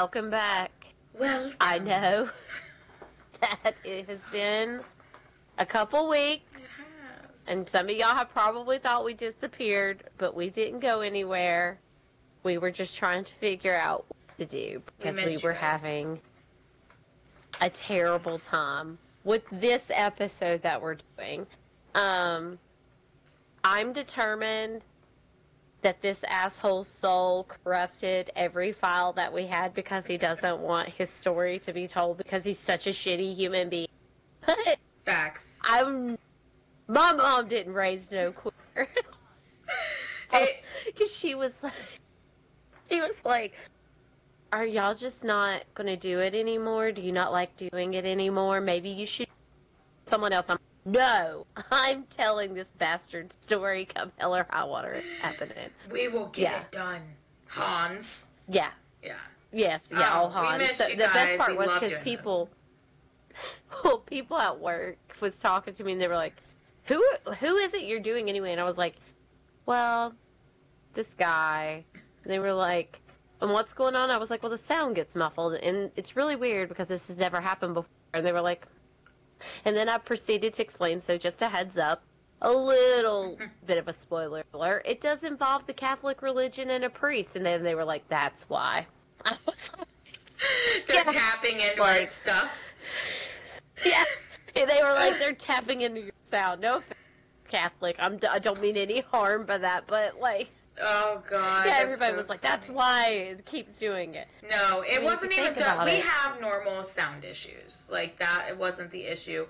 Welcome back. Welcome. I know that it has been a couple weeks. It has. And some of y'all have probably thought we disappeared, but we didn't go anywhere. We were just trying to figure out what to do because we were having a terrible time with this episode that we're doing. I'm determined that this asshole soul corrupted every file that we had because he doesn't want his story to be told because he's such a shitty human being. Facts. My mom didn't raise no queer. Because she was like, are y'all just not going to do it anymore? Do you not like doing it anymore? Maybe you should someone else. No, I'm telling this bastard story come hell or high water happening. We will get it done, Hans. Yeah. Yeah. Yes, yeah, oh, Hans. We missed you the guys. best part we was because people at work was talking to me and they were like, who is it you're doing anyway? And I was like, well, this guy. And they were like, and what's going on? I was like, well, the sound gets muffled and it's really weird because this has never happened before. And they were like, and then I proceeded to explain, so just a heads up, a little bit of a spoiler alert, it does involve the Catholic religion and a priest, and then they were like, that's why. I was like, they're tapping into our stuff. Yeah, and they were like, they're tapping into your sound. No offense, Catholic, I don't mean any harm by that, but like... Oh, God. Yeah, everybody so was like, funny. that's why it keeps doing it. No, it wasn't even just... We it. have normal sound issues. Like, that, it wasn't the issue.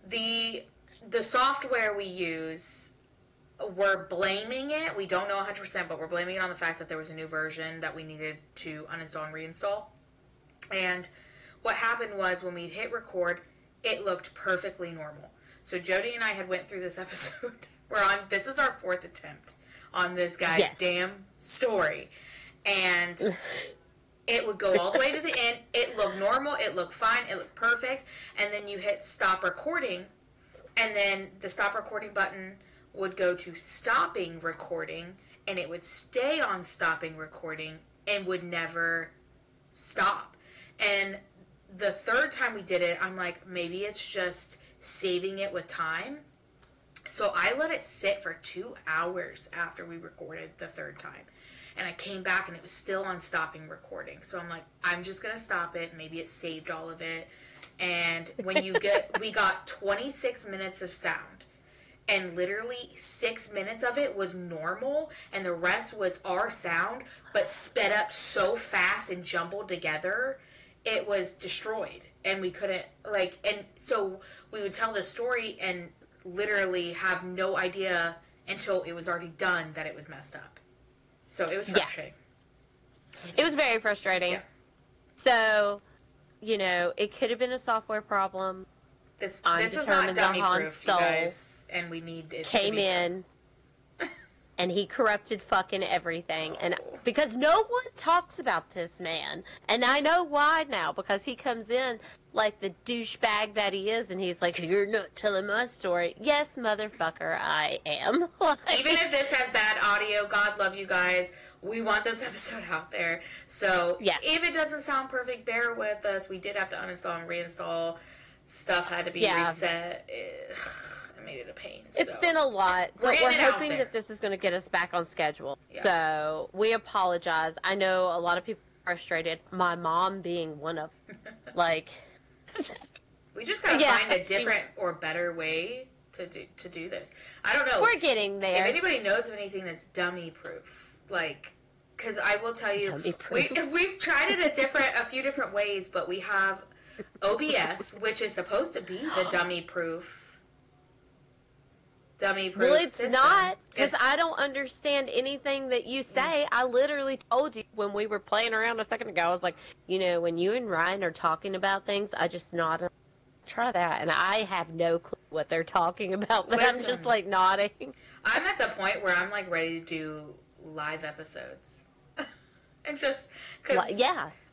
The software we use, we're blaming it. We don't know 100%, but we're blaming it on the fact that there was a new version that we needed to uninstall and reinstall. And what happened was when we hit record, it looked perfectly normal. So Jody and I had went through this episode. This is our 4th attempt on this guy's damn story. And it would go all the way to the end. It looked normal. It looked fine. It looked perfect. And then you hit stop recording. And then the stop recording button would go to stopping recording. And it would stay on stopping recording and would never stop. And the 3rd time we did it, I'm like, maybe it's just saving it with time. So I let it sit for 2 hours after we recorded the 3rd time. And I came back and it was still on stopping recording. So I'm like, I'm just going to stop it. Maybe it saved all of it. And when we got 26 minutes of sound. And literally 6 minutes of it was normal. And the rest was our sound, but sped up so fast and jumbled together. It was destroyed. And we couldn't, and so we would tell the story and literally have no idea until it was already done that it was messed up. So it was frustrating. It was very frustrating. Yeah. So, it could have been a software problem. This is not dummy proof, you guys, and we need it came to be in and he corrupted fucking everything. And because no one talks about this man, and I know why now, because he comes in like the douchebag that he is, and he's like, you're not telling my story. Yes, motherfucker, I am. Even if this has bad audio, God love you guys. We want this episode out there. So if it doesn't sound perfect, bear with us. We did have to uninstall and reinstall. Stuff had to be reset. It made it a pain. It's been a lot. But we're hoping that this is going to get us back on schedule. Yeah. So we apologize. I know a lot of people are frustrated. My mom being one of them. We just gotta find a different or better way to do this. I don't know. We're getting there. If anybody knows of anything that's dummy proof, because I will tell you, we've tried it a few different ways, but we have OBS, which is supposed to be the dummy proof. Well, it's system. not, because I don't understand anything that you say. I literally told you when we were playing around a second ago, I was like, when you and Ryan are talking about things, I just nod and try that. And I have no clue what they're talking about, but I'm just nodding. I'm at the point where I'm ready to do live episodes. And just, because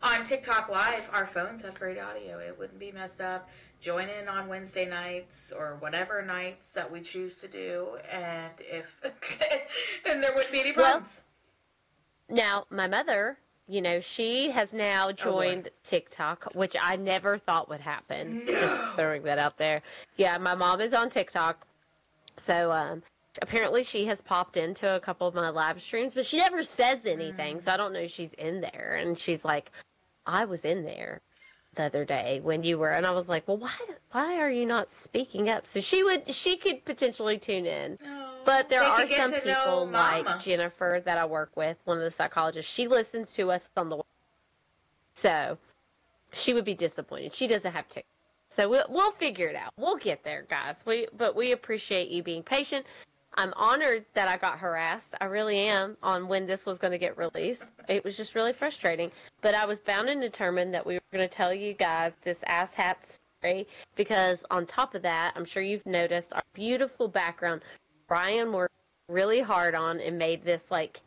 on TikTok Live, our phones have great audio. It wouldn't be messed up. Join in on Wednesday nights or whatever nights that we choose to do, and and there wouldn't be any problems. Now, my mother she has now joined TikTok, which I never thought would happen. No. Just throwing that out there. Yeah, my mom is on TikTok. So, apparently she has popped into a couple of my live streams, but she never says anything, so I don't know if she's in there. And she's like, I was in there the other day when you were, and I was like, well, why are you not speaking up? So she could potentially tune in. But there are some people like Jennifer that I work with, one of the psychologists. She listens to us on the, so she would be disappointed. She doesn't have TikTok. So we'll figure it out. We'll get there, guys. But we appreciate you being patient. I'm honored that I got harassed. I really am on when this was going to get released. It was just really frustrating. But I was bound and determined that we were going to tell you guys this asshat story because on top of that, I'm sure you've noticed our beautiful background. Brian worked really hard on and made this like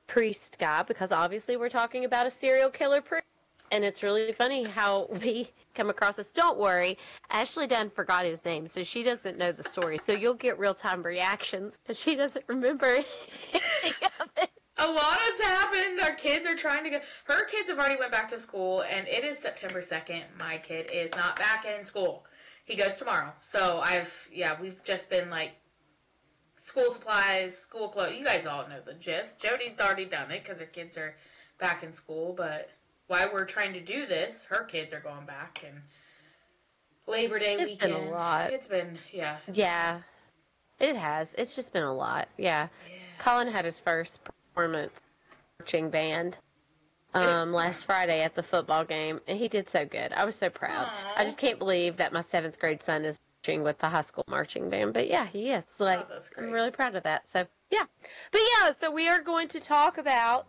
priest guy because obviously we're talking about a serial killer priest. And it's really funny how we come across this. Don't worry, Ashley Dunn forgot his name, so she doesn't know the story. So you'll get real-time reactions because she doesn't remember anything of it. A lot has happened. Our kids are trying to go. Her kids have already went back to school, and it is September 2nd. My kid is not back in school. He goes tomorrow. So we've just been like, school supplies, school clothes. You guys all know the gist. Jody's already done it because her kids are back in school, but while we're trying to do this, her kids are going back, and Labor Day weekend. It's been a lot. It's been, yeah. Yeah, it has. It's just been a lot, yeah. Colin had his first performance marching band last Friday at the football game, and he did so good. I was so proud. Aww. I just can't believe that my 7th grade son is marching with the high school marching band, but yeah, he is. Like, that's great. I'm really proud of that, so yeah. But yeah, so we are going to talk about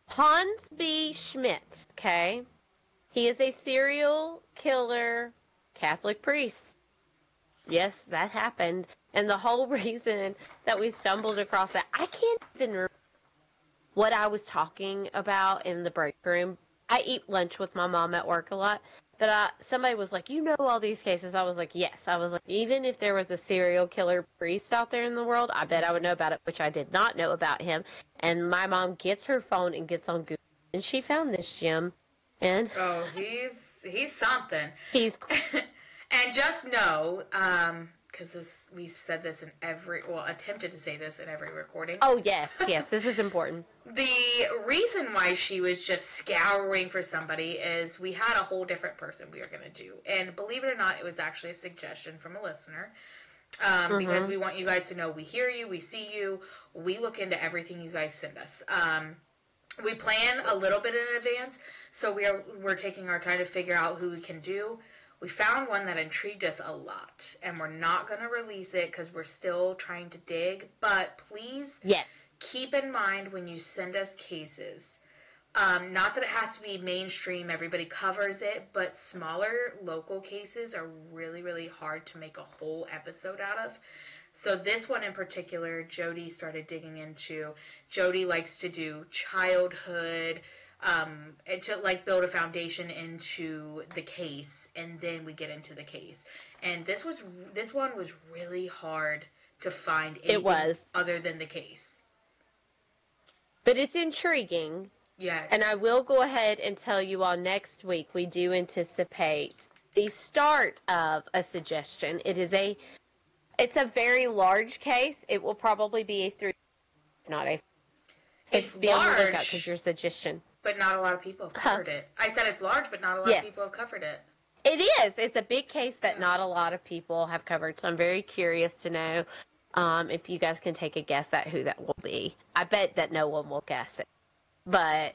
Hans Schmidt, okay? He is a serial killer Catholic priest. Yes, that happened. And the whole reason that we stumbled across that, I can't even remember what I was talking about in the break room. I eat lunch with my mom at work a lot. But somebody was like, you know all these cases. I was like, yes. I was like, even if there was a serial killer priest out there in the world, I bet I would know about it, which I did not know about him. And my mom gets her phone and gets on Google, and she found this gem. And he's something. He's and just know, because we said this in attempted to say this in every recording. Oh, yes, this is important. The reason why she was just scouring for somebody is we had a whole different person we were going to do. And believe it or not, it was actually a suggestion from a listener. Because we want you guys to know we hear you, we see you, we look into everything you guys send us. We plan a little bit in advance, so we're taking our time to figure out who we can do. We found one that intrigued us a lot, and we're not going to release it because we're still trying to dig. But please keep in mind when you send us cases, not that it has to be mainstream, everybody covers it, but smaller local cases are really, really hard to make a whole episode out of. So this one in particular, Jody started digging into. Jody likes to do childhood, and to like build a foundation into the case, and then we get into the case. And this one was really hard to find anything other than the case. But it's intriguing. Yes. And I will go ahead and tell you all next week we do anticipate the start of a suggestion. It's a very large case. It will probably be a 3, not a. So it's large because you're a suggestion. But not a lot of people have covered it. I said it's large, but not a lot of people have covered it. It is. It's a big case that not a lot of people have covered. So I'm very curious to know if you guys can take a guess at who that will be. I bet that no one will guess it. But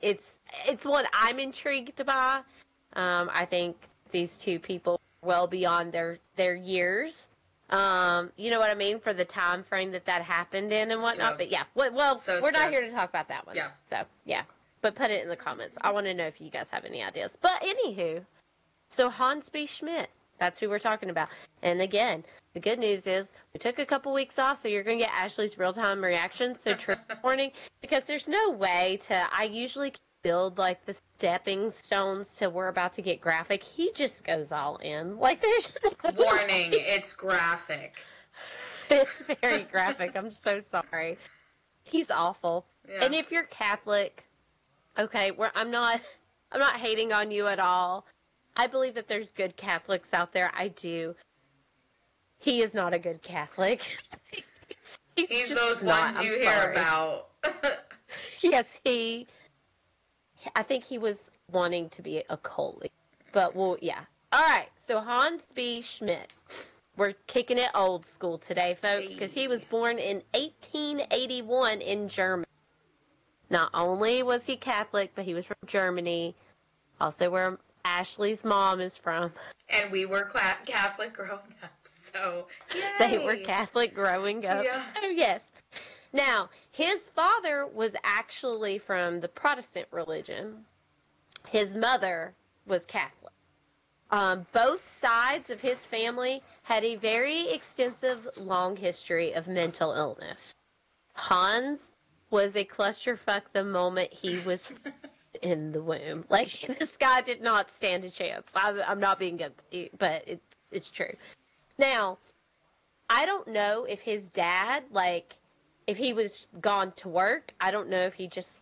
it's one I'm intrigued by. I think these two people are well beyond their years. You know what I mean? For the time frame that happened in and whatnot. But yeah, we're not here to talk about that one. Yeah. So, yeah. But put it in the comments. I want to know if you guys have any ideas. But anywho, so Hans Schmidt, that's who we're talking about. And again, the good news is we took a couple weeks off, so you're going to get Ashley's real-time reactions. So trigger warning, because there's no way I usually build like the stepping stones till we're about to get graphic. He just goes all in. Like there's warning, it's graphic. It's very graphic. I'm so sorry. He's awful. Yeah. And if you're Catholic, Okay, I'm not hating on you at all. I believe that there's good Catholics out there. I do. He is not a good Catholic. He's just those not. ones I'm you hear sorry. about. Yes, I think he was wanting to be a cult. But, well, yeah. All right, so Hans B. Schmidt. We're kicking it old school today, folks, because he was Hey. born in 1881 in Germany. Not only was he Catholic, but he was from Germany, also where Ashley's mom is from. And we were Catholic growing up, so yay! They were Catholic growing up. Yeah. So, yes. Now, his father was actually from the Protestant religion. His mother was Catholic. Both sides of his family had a very extensive, long history of mental illness. Hans was a clusterfuck the moment he was in the womb. Like, this guy did not stand a chance. I'm not being good, but it's true. Now, I don't know if his dad, like, if he was gone to work. I don't know if he just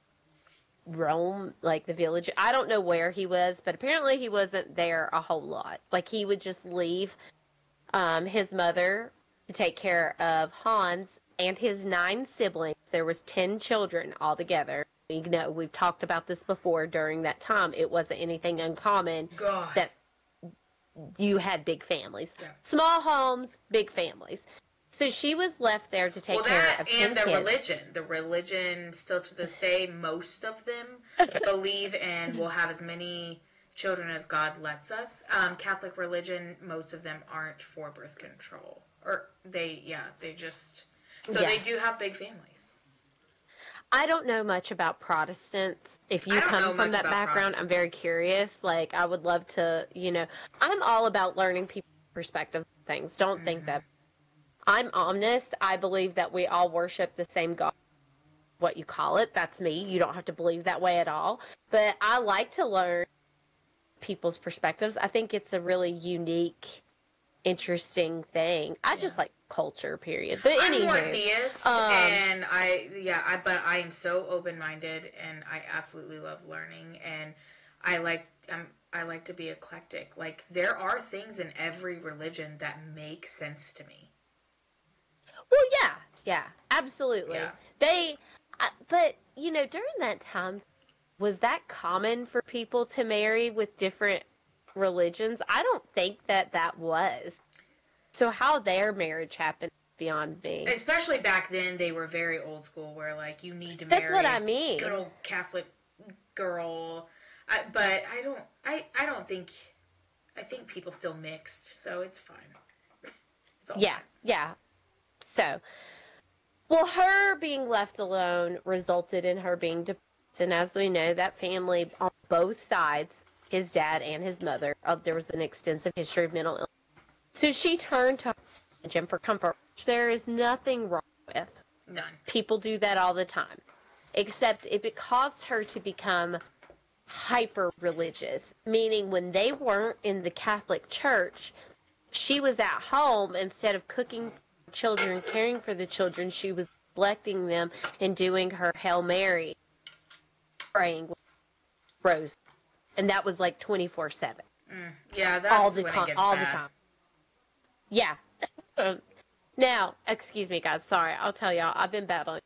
roamed, like, the village. I don't know where he was, but apparently he wasn't there a whole lot. Like, he would just leave his mother to take care of Hans and his 9 siblings. There was 10 children altogether. You know, we've talked about this before. During that time, it wasn't anything uncommon God. that you had big families. Yeah. Small homes, big families. So she was left there to take care of 10 and the kids. religion. The religion, still to this day, most of them believe and will have as many children as God lets us. Catholic religion, most of them aren't for birth control. Or they just... So Yeah. they do have big families. I don't know much about Protestants. If you come from that background, I'm very curious. Like, I would love to, I'm all about learning people's perspective of things. Don't think that. I'm honest. I believe that we all worship the same God. What you call it, that's me. You don't have to believe that way at all. But I like to learn people's perspectives. I think it's a really unique, interesting thing. I just like culture, period. But I'm more anywho, deist, and but I am so open-minded, and I absolutely love learning, and I like to be eclectic. Like, there are things in every religion that make sense to me. Well, yeah, absolutely. Yeah. But during that time, was that common for people to marry with different religions? I don't think that was. So how their marriage happened beyond me. Especially back then, they were very old school, where, like, you need to marry That's what I mean. good old Catholic girl. But I don't think... I think people still mixed, so it's fine. It's all fine. Yeah. So, well, her being left alone resulted in her being depressed. And as we know, that family on both sides, his dad and his mother, there was an extensive history of mental illness. So she turned to religion for comfort, which there is nothing wrong with. None. People do that all the time. Except if it caused her to become hyper-religious, meaning when they weren't in the Catholic Church, she was at home. Instead of cooking for children, caring for the children, she was neglecting them and doing her Hail Mary, praying rose. And that was like 24/7. Yeah, that's all the when time. it gets All bad. the time. Yeah. Now, excuse me, guys. Sorry, I'll tell y'all. I've been battling,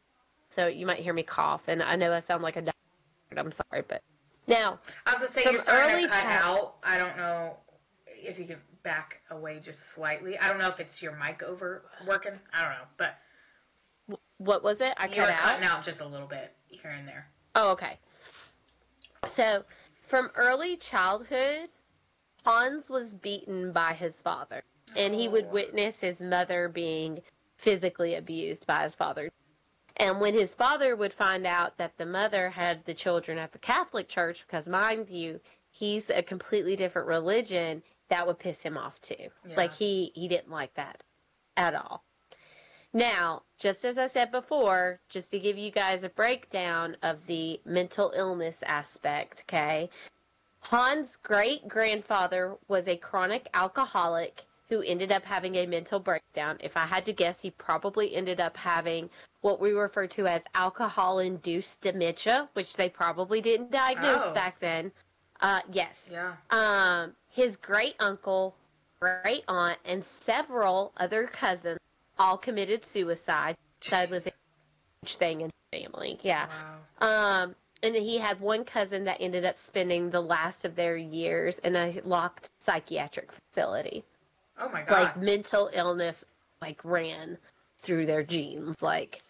so you might hear me cough, and I know I sound like a doctor. I'm sorry, but now I was gonna say, you're starting to cut out. I don't know if you can back away just slightly. I don't know if it's your mic over working. I don't know, but what was it? you were cutting out just a little bit here and there. Oh, okay. So, from early childhood, Hans was beaten by his father, and he would witness his mother being physically abused by his father. And when his father would find out that the mother had the children at the Catholic Church, because mind you, he's a completely different religion, that would piss him off too. Yeah. Like, he didn't like that at all. Now, just as I said before, just to give you guys a breakdown of the mental illness aspect, okay? Hans' great-grandfather was a chronic alcoholic who ended up having a mental breakdown. breakdown. If I had to guess, he probably ended up having what we refer to as alcohol-induced dementia, which they probably didn't diagnose back then. Yes. Yeah. His great-uncle, great-aunt, and several other cousins all committed suicide. That was a huge thing in the family. Yeah. Wow. And then he had one cousin that ended up spending the last of their years in a locked psychiatric facility. Oh my God. Like, mental illness, like, ran through their genes, like,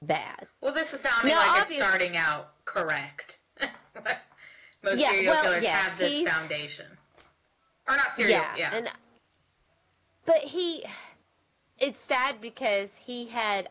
bad. Well, this is sounding like it's starting out correct. Most serial killers have this foundation. Or not serial, yeah. But it's sad because he had,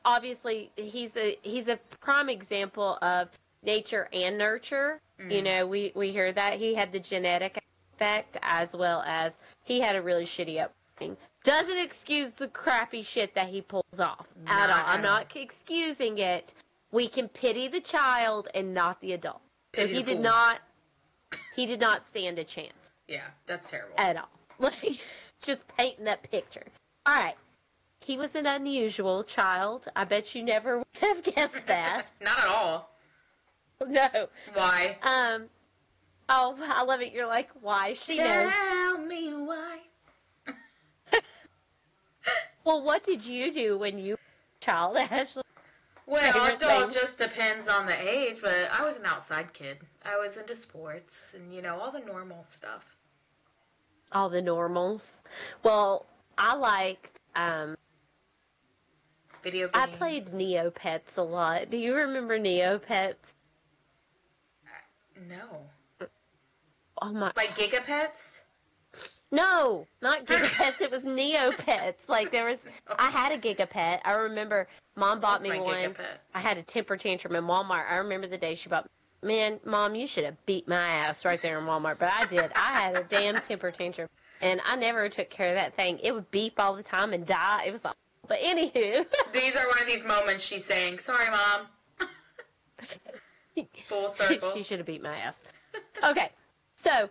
obviously, he's a prime example of nature and nurture. You know, we hear that. He had the genetic aspect as well as he had a really shitty upbringing. Doesn't excuse the crappy shit that he pulls off at all. I'm not excusing it. We can pity the child and not the adult. He did not stand a chance. Yeah, that's terrible. At all. Like, just painting that picture. All right. He was an unusual child. I bet you never would have guessed that. Not at all. No. Why? Oh, I love it. You're like, why? She knows. Tell me why. Well, what did you do when you were a child, Ashley? Well, it all just depends on the age, but I was an outside kid. I was into sports and, you know, all the normal stuff. All the normals. Well, I liked, video games. I played Neopets a lot. Do you remember Neopets? No. Oh my. Like Gigapets? No, not Gigapets. It was Neopets. Like, I had a Gigapet. I remember Mom bought me one. Gigapet. I had a temper tantrum in Walmart. I remember the day she bought, man, Mom, you should have beat my ass right there in Walmart. But I did. I had a damn temper tantrum. And I never took care of that thing. It would beep all the time and die. It was like, but anywho. These are one of these moments she's saying, sorry, Mom. Full circle. She should have beat my ass. Okay, so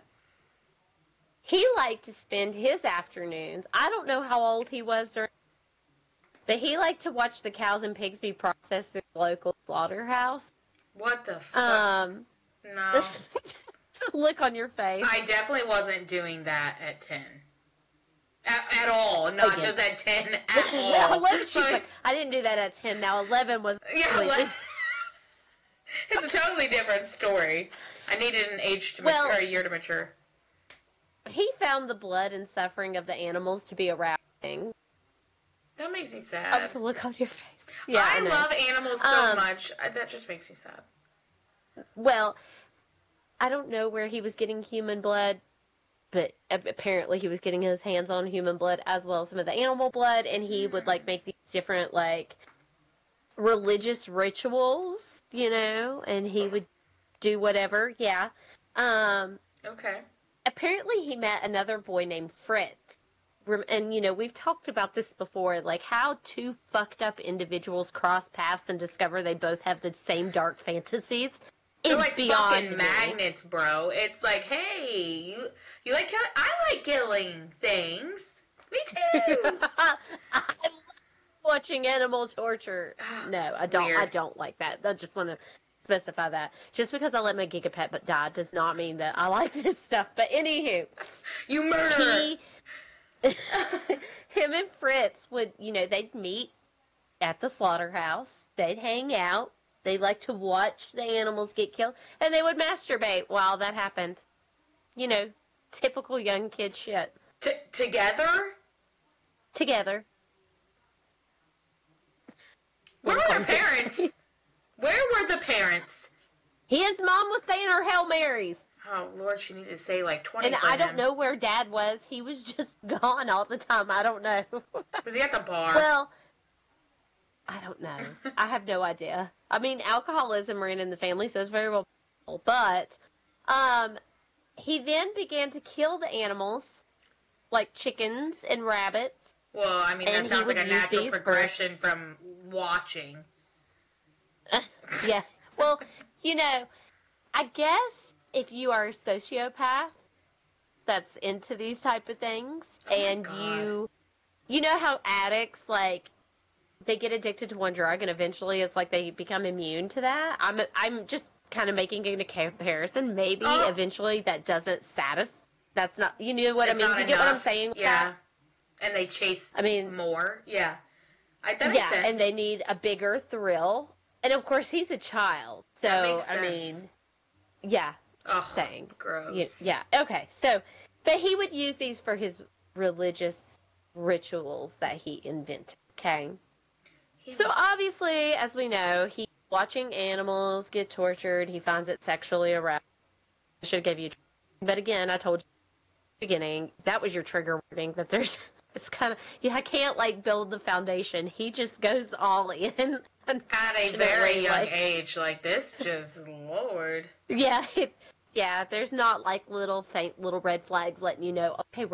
he liked to spend his afternoons. I don't know how old he was, but he liked to watch the cows and pigs be processed through the local slaughterhouse. What the fuck? No. Look on your face. I definitely wasn't doing that at 10. At all. Not just at 10 at all. 11, she's like, I didn't do that at 10. Now 11 was... Yeah, it's a totally different story. I needed an age to mature, or a year to mature. He found the blood and suffering of the animals to be arousing. That makes me sad. Up to look on your face. Yeah, I love animals so much. That just makes me sad. Well, I don't know where he was getting human blood, but apparently he was getting his hands on human blood as well as some of the animal blood, and he would, like, make these different, like, religious rituals, you know, and he would do whatever, yeah. Okay. Apparently he met another boy named Fritz, and, you know, we've talked about this before, like, how two fucked up individuals cross paths and discover they both have the same dark fantasies. They're like fucking magnets, bro. It's like, hey, you like killing? I like killing things. Me too. I love watching animal torture. No, I don't. Weird. I don't like that. I just want to specify that. Just because I let my Gigapet die does not mean that I like this stuff. But anywho, you murderer. Him and Fritz would, you know, they'd meet at the slaughterhouse. They'd hang out. They like to watch the animals get killed, and they would masturbate while that happened. You know, typical young kid shit. Together? Together. Where were their parents? Where were the parents? His mom was saying her Hail Marys. Oh, Lord, she needed to say like 20 And I don't know where Dad was. He was just gone all the time. I don't know. Was he at the bar? Well, I don't know. I have no idea. I mean, alcoholism ran in the family, so it's very well possible. But he then began to kill the animals, like chickens and rabbits. Well, I mean, that sounds like a natural progression from watching. Yeah. Well, you know, I guess if you are a sociopath that's into these type of things, and you you know how addicts, like, they get addicted to one drug and eventually it's like they become immune to that? I'm just kind of making a comparison. Maybe eventually that doesn't satisfy. That's not, you know what I It's mean? not You enough. get what I'm saying? Yeah. And they chase more. Yeah. That makes sense. And they need a bigger thrill. And of course, he's a child. So, that makes sense. I mean, yeah. Ugh, saying. gross. Yeah, okay. So, but he would use these for his religious rituals that he invented, okay? So obviously, as we know, he's watching animals get tortured. He finds it sexually arousing. I should have given you, but again, I told you at the beginning, that was your trigger warning, that there's, it's kind of, I can't, like, build the foundation. He just goes all in. At a very young age, like this, just, Lord. Yeah, yeah, there's not, like, faint little red flags letting you know, okay,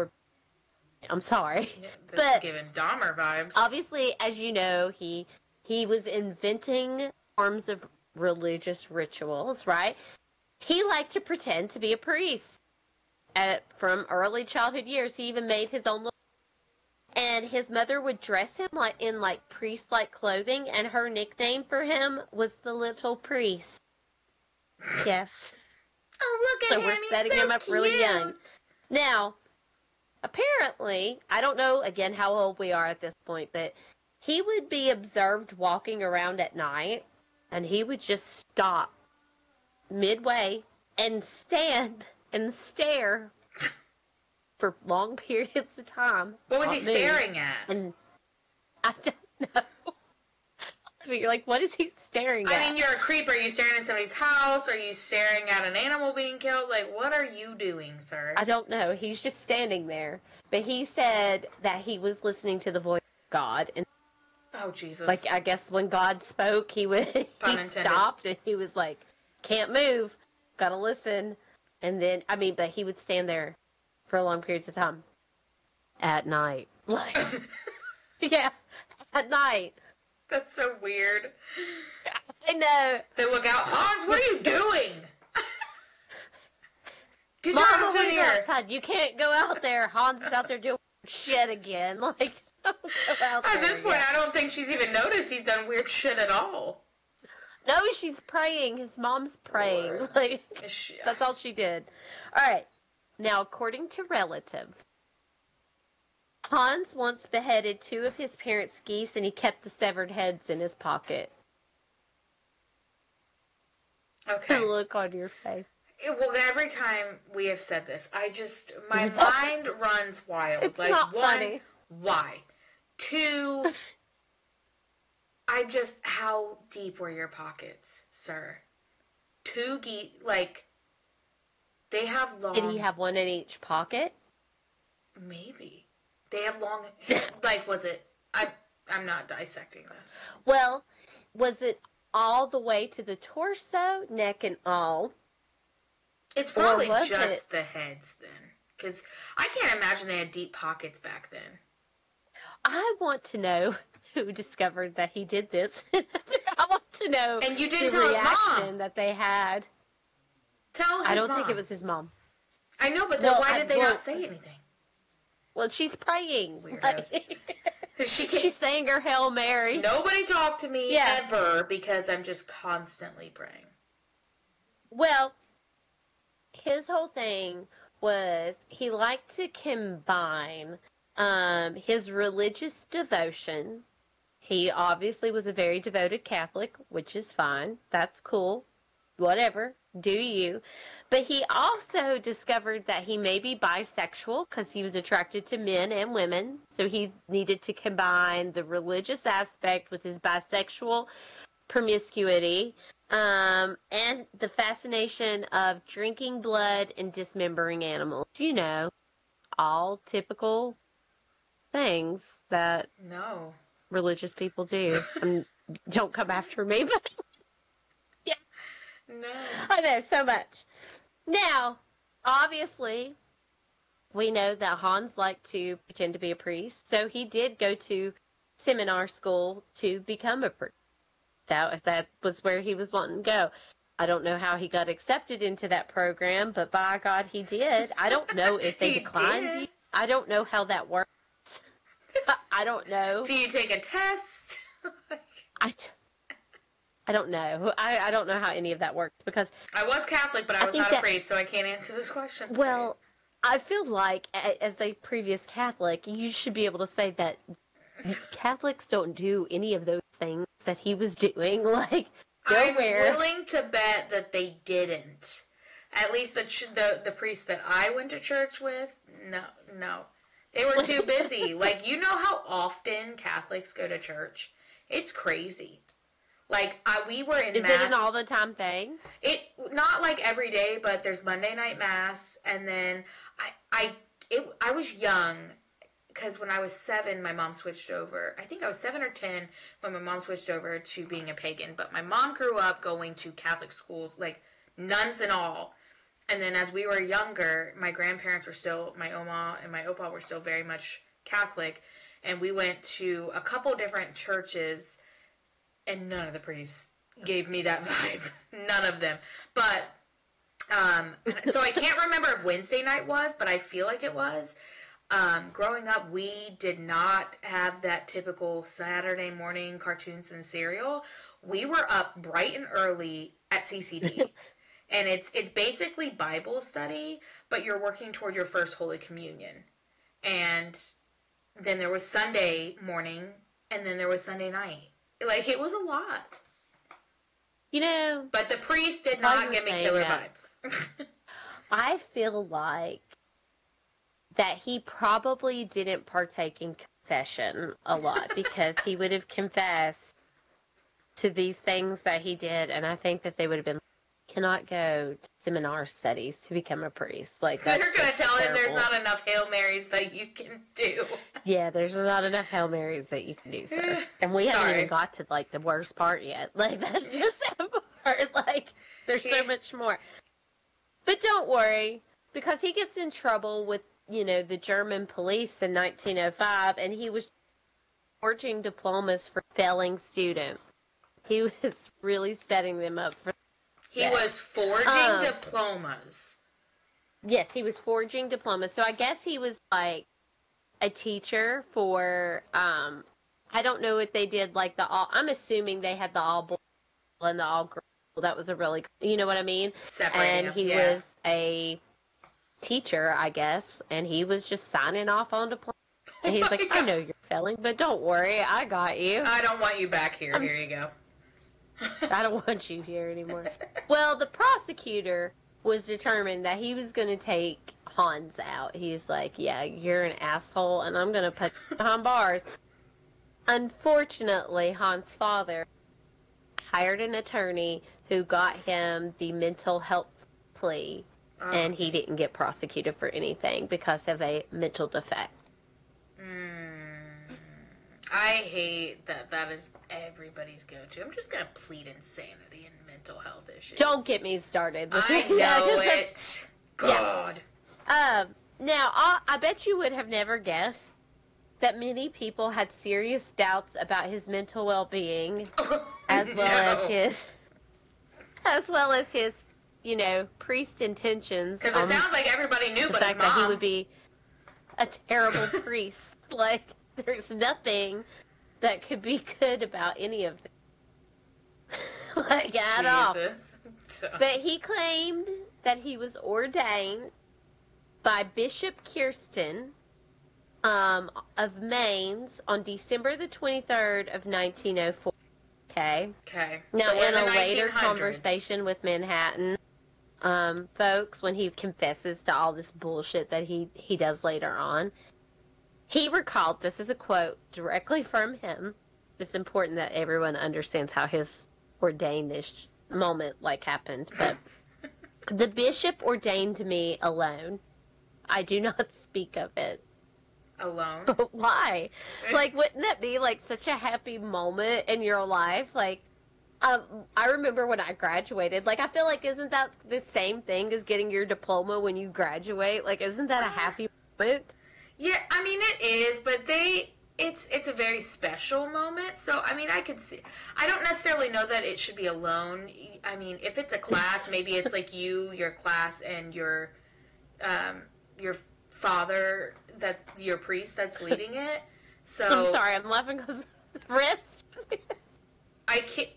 I'm sorry. Yeah, this is giving Dahmer vibes. Obviously, as you know, he was inventing forms of religious rituals, right? He liked to pretend to be a priest. From early childhood years, he even made his own little... And his mother would dress him in priest-like clothing, and her nickname for him was the Little Priest. Yes. Oh, look at him! So we're setting him up really young. Now, apparently, I don't know, again, how old we are at this point, but he would be observed walking around at night, and he would just stop midway and stand and stare for long periods of time. What was he staring at? And I don't know. I mean, you're like, what is he staring at? I mean, you're a creep. Are you staring at somebody's house? Are you staring at an animal being killed? Like, what are you doing, sir? I don't know. He's just standing there. But he said that he was listening to the voice of God. And oh, Jesus. like, I guess when God spoke, he stopped and he was like, can't move. Gotta listen. And then, but he would stand there for long periods of time. At night. Like, yeah, at night. That's so weird. I know. They look out. Hans, what are you doing? Get your Mama, ass in here. You can't go out there. Hans is out there doing shit again. Like, don't go out there. At this point, I don't think she's even noticed he's done weird shit at all. No, she's praying. His mom's praying. Lord. Like, that's all she did. All right. Now, according to relatives, Hans once beheaded 2 of his parents' geese, and he kept the severed heads in his pocket. Okay. The look on your face. Well, every time we have said this, my mind runs wild. It's like, not 1, funny. Why? 2, how deep were your pockets, sir? 2 geese, like, they have long... Did he have one in each pocket? Maybe. They have long... like, was it... I'm not dissecting this. Well, was it all the way to the torso, neck and all? It's probably just the heads, then. Because I can't imagine they had deep pockets back then. I want to know who discovered that he did this. I want to know and you didn't the tell reaction his mom. That they had. Tell his mom. I don't think it was his mom. I know, but then why did they not say anything? Well, she's praying. Weirdos. She's saying her Hail Mary. Nobody talk to me ever because I'm just constantly praying. Well, his whole thing was he liked to combine his religious devotion. He obviously was a very devoted Catholic, which is fine. That's cool. Whatever. Do you. But he also discovered that he may be bisexual because he was attracted to men and women. So he needed to combine the religious aspect with his bisexual promiscuity and the fascination of drinking blood and dismembering animals. You know, all typical things that religious people do. Don't come after me, but yeah. No. I know, so much. Now, obviously, we know that Hans liked to pretend to be a priest, so he did go to seminar school to become a priest. That was where he was wanting to go. I don't know how he got accepted into that program, but by God, he did. I don't know if they declined you. I don't know how that works. I don't know. Do you take a test? I don't know. I don't know how any of that works because I was Catholic, but I was not a priest, so I can't answer this question. Well, I feel like as a previous Catholic, you should be able to say that Catholics don't do any of those things that he was doing. Like, nowhere. I'm willing to bet that they didn't. At least the priest that I went to church with, no. They were too busy. Like, you know how often Catholics go to church? It's crazy. Like, we were in Mass. Is it an all the time thing? Not like every day, but there's Monday night Mass, and then I was young, because when I was 7, my mom switched over. I think I was 7 or 10 when my mom switched over to being a pagan, but my mom grew up going to Catholic schools, like nuns and all. And then as we were younger, my grandparents were still, my oma and my opa were still very much Catholic, and we went to a couple different churches, and none of the priests gave me that vibe. None of them. But, so I can't remember if Wednesday night was, but I feel like it was. Growing up, we did not have that typical Saturday morning cartoons and cereal. We were up bright and early at CCD. And it's basically Bible study, but you're working toward your first Holy Communion. And then there was Sunday morning, and then there was Sunday night. Like, it was a lot. You know... But the priest did not give me killer vibes. I feel like that he probably didn't partake in confession a lot, because he would have confessed to these things that he did, and I think that they would have been cannot go to seminar studies to become a priest. Like, they're going to tell him there's not enough Hail Marys that you can do. Yeah, there's not enough Hail Marys that you can do, sir. And we haven't even got to, like, the worst part yet. Like, that's just that part. Like, there's so much more. But don't worry, because he gets in trouble with, you know, the German police in 1905, and he was forging diplomas for failing students. He was really setting them up for He was forging diplomas. Yes, he was forging diplomas. So I guess he was like a teacher for, I don't know if they did like I'm assuming they had the all boy and the all girl. That was a really, you know what I mean? Separating and he was a teacher, I guess, and he was just signing off on diplomas. And he's like, I know you're failing, but don't worry, I got you. I don't want you back here. Here you go. I don't want you here anymore. Well, the prosecutor was determined that he was going to take Hans out. He's like, yeah, you're an asshole, and I'm going to put you behind bars. Unfortunately, Hans' father hired an attorney who got him the mental health plea, and he didn't get prosecuted for anything because of a mental defect. I hate that is everybody's go-to. I'm just going to plead insanity and mental health issues. Don't get me started. I know it. God. Yeah. Now, I bet you would have never guessed that many people had serious doubts about his mental well-being, as well as his, you know, priest intentions. Because it sounds like everybody knew, but his mom. The fact that he would be a terrible priest. Like, there's nothing that could be good about any of them. Like, at all. But he claimed that he was ordained by Bishop Kirsten of Mainz on December the 23rd of 1904. Okay. Now, so in a later conversation with Manhattan folks, when he confesses to all this bullshit that he does later on, he recalled, this is a quote directly from him. It's important that everyone understands how his ordained-ish moment, like, happened. But the bishop ordained me alone. I do not speak of it. Alone? Why? Like, wouldn't that be, like, such a happy moment in your life? Like, I remember when I graduated. Like, I feel like, isn't that the same thing as getting your diploma when you graduate? Like, isn't that a happy moment? Yeah, I mean, it is, but it's a very special moment. So, I mean, I could see, I don't necessarily know that it should be alone. I mean, if it's a class, maybe it's like your class, and your father, that's your priest that's leading it. So I'm sorry, I'm laughing because the wrist. I can't.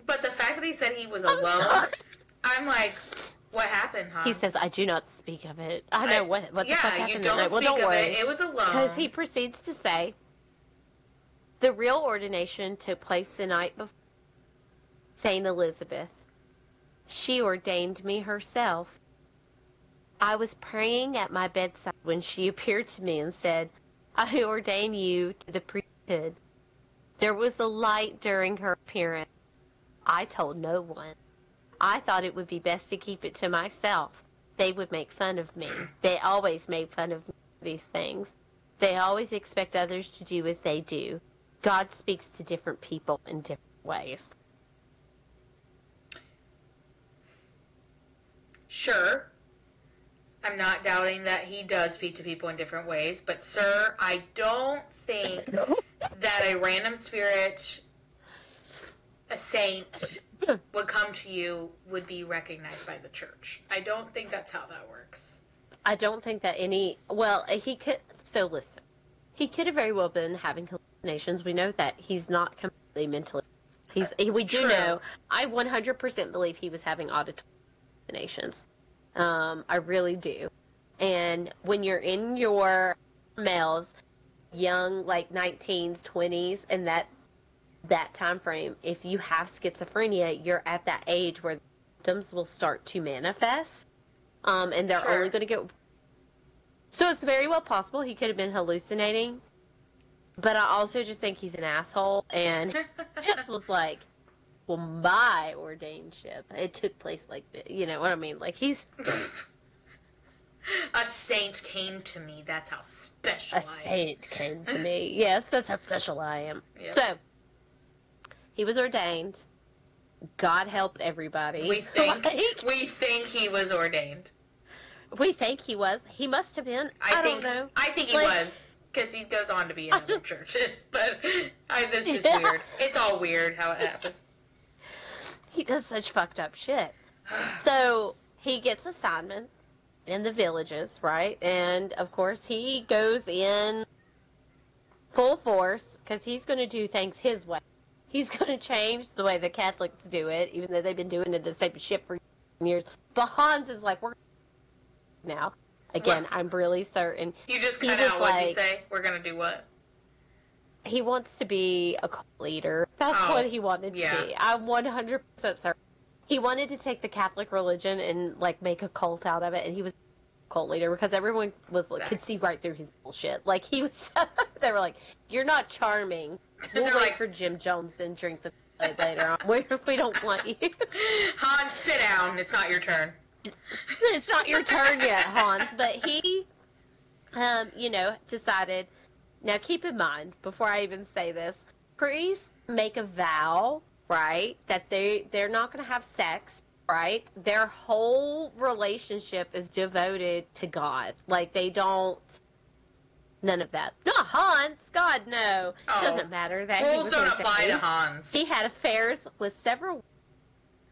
But the fact that he said he was I'm alone, sorry. I'm like, what happened, Hans? He says, I do not speak of it. I know what the fuck happened you that don't night. Well, speak don't of worry. it. It was alone. Because he proceeds to say, the real ordination took place the night before St. Elizabeth. She ordained me herself. I was praying at my bedside when she appeared to me and said, I ordain you to the priesthood. There was a light during her appearance. I told no one. I thought it would be best to keep it to myself. They would make fun of me. They always made fun of me for these things. They always expect others to do as they do. God speaks to different people in different ways. Sure. I'm not doubting that he does speak to people in different ways, but sir, I don't think that a random spirit, a saint, would come to you would be recognized by the church. I don't think that's how that works. I don't think that he could, so listen, he could have very well been having hallucinations. We know that he's not completely mentally, we do know, I 100% believe he was having auditory hallucinations. I really do. And when you're in your males, young, like 19s, 20s, and that time frame, if you have schizophrenia, you're at that age where the symptoms will start to manifest. And they're only going to get... So it's very well possible he could have been hallucinating. But I also just think he's an asshole. And just was like, well, my ordainship, it took place like this. You know what I mean? Like, he's... A saint came to me. That's how special I am. A saint came to me. Yes, that's how special I am. Yep. So, he was ordained. God help everybody. We think he was ordained. We think he was. He must have been. I don't know. I think he was, because he goes on to be in other churches. But this is just weird. It's all weird how it happened. He does such fucked up shit. So, he gets assignment in the villages, right? And, of course, he goes in full force, because he's going to do things his way. He's going to change the way the Catholics do it, even though they've been doing it the same shit for years. But Hans is like, we're now. Again, what? I'm really certain. You just cut out. What'd you say? We're going to do what? He wants to be a cult leader. That's what he wanted to be. I'm 100% certain. He wanted to take the Catholic religion and, like, make a cult out of it, and he was a cult leader because everyone could see right through his bullshit. Like, he was... They were like, you're not charming. We'll wait for Jim Jones and drink the later on. We don't want you. Hans, sit down. It's not your turn. It's not your turn yet, Hans. But he, decided... Now, keep in mind, before I even say this, priests make a vow, right, that they're not going to have sex, right? Their whole relationship is devoted to God. Like, they don't... None of that. Not Hans. God, no. Oh. Doesn't matter that rules don't apply to Hans. He had affairs with several.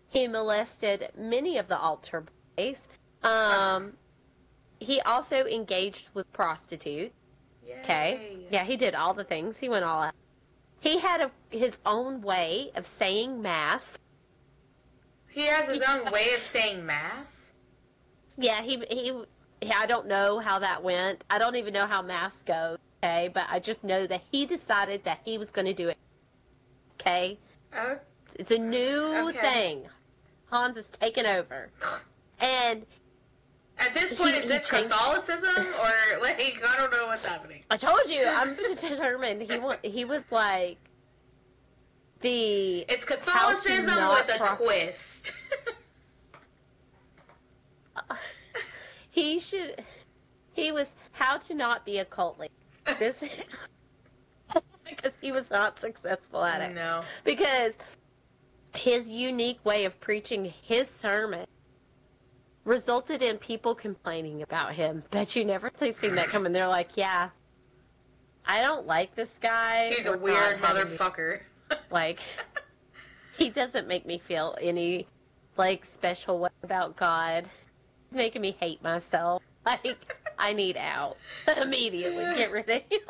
He molested many of the altar boys. He also engaged with prostitutes. Yay. Okay. Yeah, he did all the things. He went all out. He had his own way of saying mass. He has his own way of saying mass? Yeah, he I don't know how that went. I don't even know how mass goes, okay? But I just know that he decided that he was going to do it, okay? It's a new thing. Hans is taking over. And... At this point, is this Catholicism? Or, like, I don't know what's happening. I told you, I'm determined. He was like... It's Catholicism with a twist. He was how to not be a cult leader. Because he was not successful at it. No. Because his unique way of preaching his sermon resulted in people complaining about him. Bet you never seen that coming. They're like, yeah, I don't like this guy. He's a weird motherfucker. Like, he doesn't make me feel any, like, special way about God. He's making me hate myself. Like, I need out. Immediately. Get rid of him.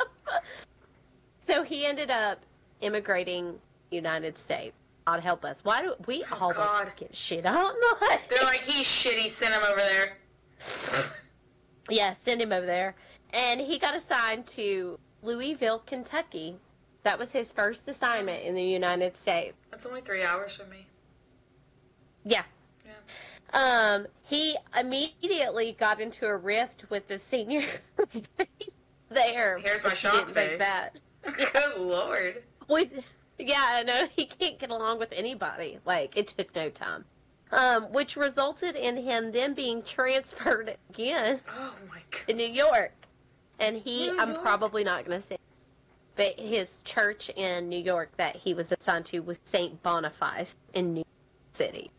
So he ended up immigrating United States. God help us. Why do we Oh, always God. get shit? I don't know why. They're like, he's shitty, send him over there. Yeah, send him over there. And he got assigned to Louisville, Kentucky. That was his first assignment in the United States. That's only 3 hours from me. Yeah. Yeah. He immediately got into a rift with the senior there. Here's my shock face. Good Lord. Yeah, I know. He can't get along with anybody. Like, it took no time. Which resulted in him then being transferred again Oh, my God. to New York. And I'm York? probably not going to say, but his church in New York that he was assigned to was St. Boniface in New York City.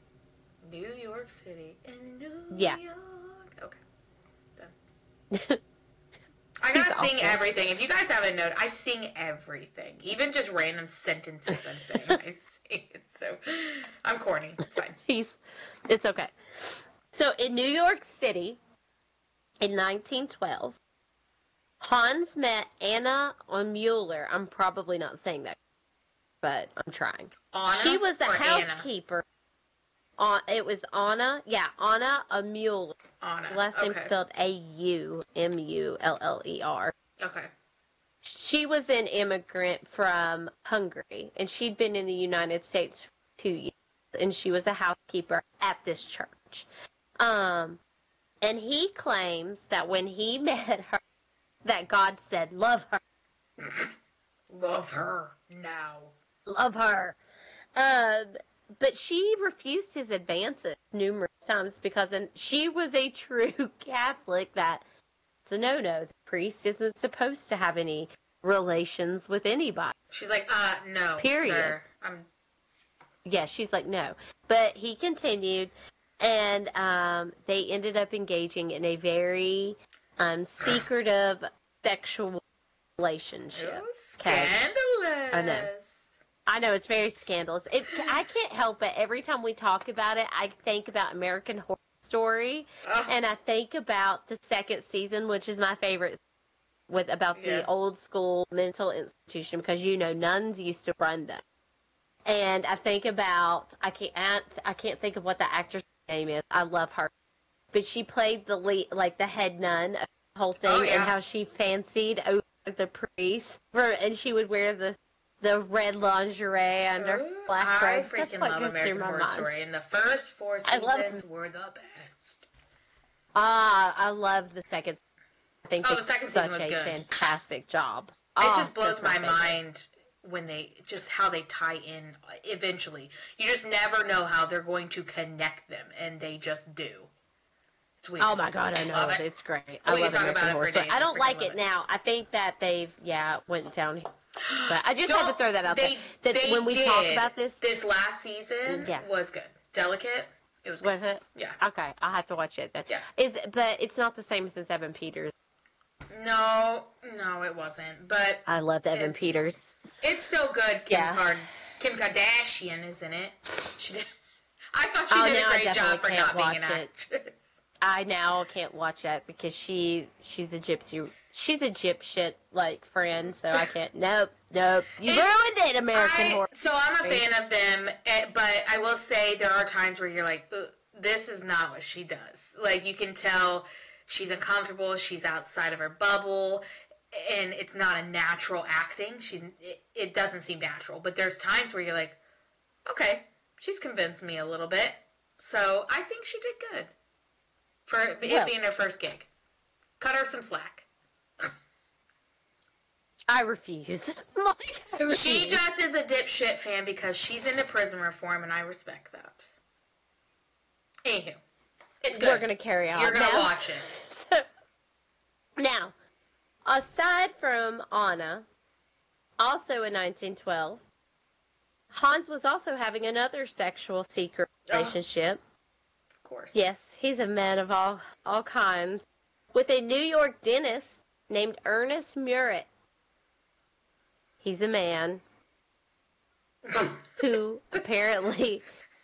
New York City. In New Yeah. York. Okay. Done. I gotta sing everything. If you guys haven't noticed, I sing everything. Even just random sentences I'm saying. I sing it. So, I'm corny. It's fine. It's okay. So, in New York City, in 1912, Hans met Anna Mueller. I'm probably not saying that, but I'm trying. Anna She was the or housekeeper. It was Anna. Yeah, Anna Mueller. Anna. Last name spelled Aumuller. Okay. She was an immigrant from Hungary, and she'd been in the United States for 2 years, and she was a housekeeper at this church. And he claims that when he met her, that God said, "Love her." Love her now. Love her. But she refused his advances numerous times because she was a true Catholic. That's a no-no. The priest isn't supposed to have any relations with anybody. She's like, no, period. Sir. Yeah, she's like, no. But he continued, and they ended up engaging in a very secretive sexual relationship. Oh, scandalous. I know, it's very scandalous. I can't help it. Every time we talk about it, I think about American Horror Story, and I think about the second season, which is my favorite, about the old school mental institution, because nuns used to run them. And I think about, I can't think of what the actress name is. I love her, but she played the lead, like the head nun of the whole thing, and how she fancied over the priest, and she would wear the red lingerie under black I robes. freaking love American Horror Story, and the first 4 seasons were the best. I love the second. I think the second season was good. Fantastic job. It just blows my mind when how they tie in eventually. You just never know how they're going to connect them, and they just do. It's weird. Oh my God, I know. It's great. I love American about Horror it for Story. days. I don't like it now. I think that they've, went down. But I just had to throw that out there. That when we talk about this last season was good. Delicate. It was good. Was it? Yeah. Okay, I'll have to watch it then. Yeah. But it's not the same as Evan Peters. No, it wasn't. But I loved Evan Peters. It's still good. Kim Kardashian is in it. She did. I thought she did a great job for not being an actress. I now can't watch that because she's a gypsy. She's a gypshit friend, so I can't. Nope. You ruined it, American Horror. So I'm a fan of them, but I will say there are times where you're like, this is not what she does. Like, you can tell she's uncomfortable. She's outside of her bubble, and it's not a natural acting. It doesn't seem natural. But there's times where you're like, okay, she's convinced me a little bit. So I think she did good for it being her first gig. Cut her some slack. I refuse. She just is a dipshit fan because she's into prison reform, and I respect that. Anywho, it's good. We're going to carry on. You're going to watch it. So, now, aside from Anna, also in 1912, Hans was also having another sexual secret relationship. Of course. Yes, he's a man of all kinds. With a New York dentist named Ernest Murat. He's a man who apparently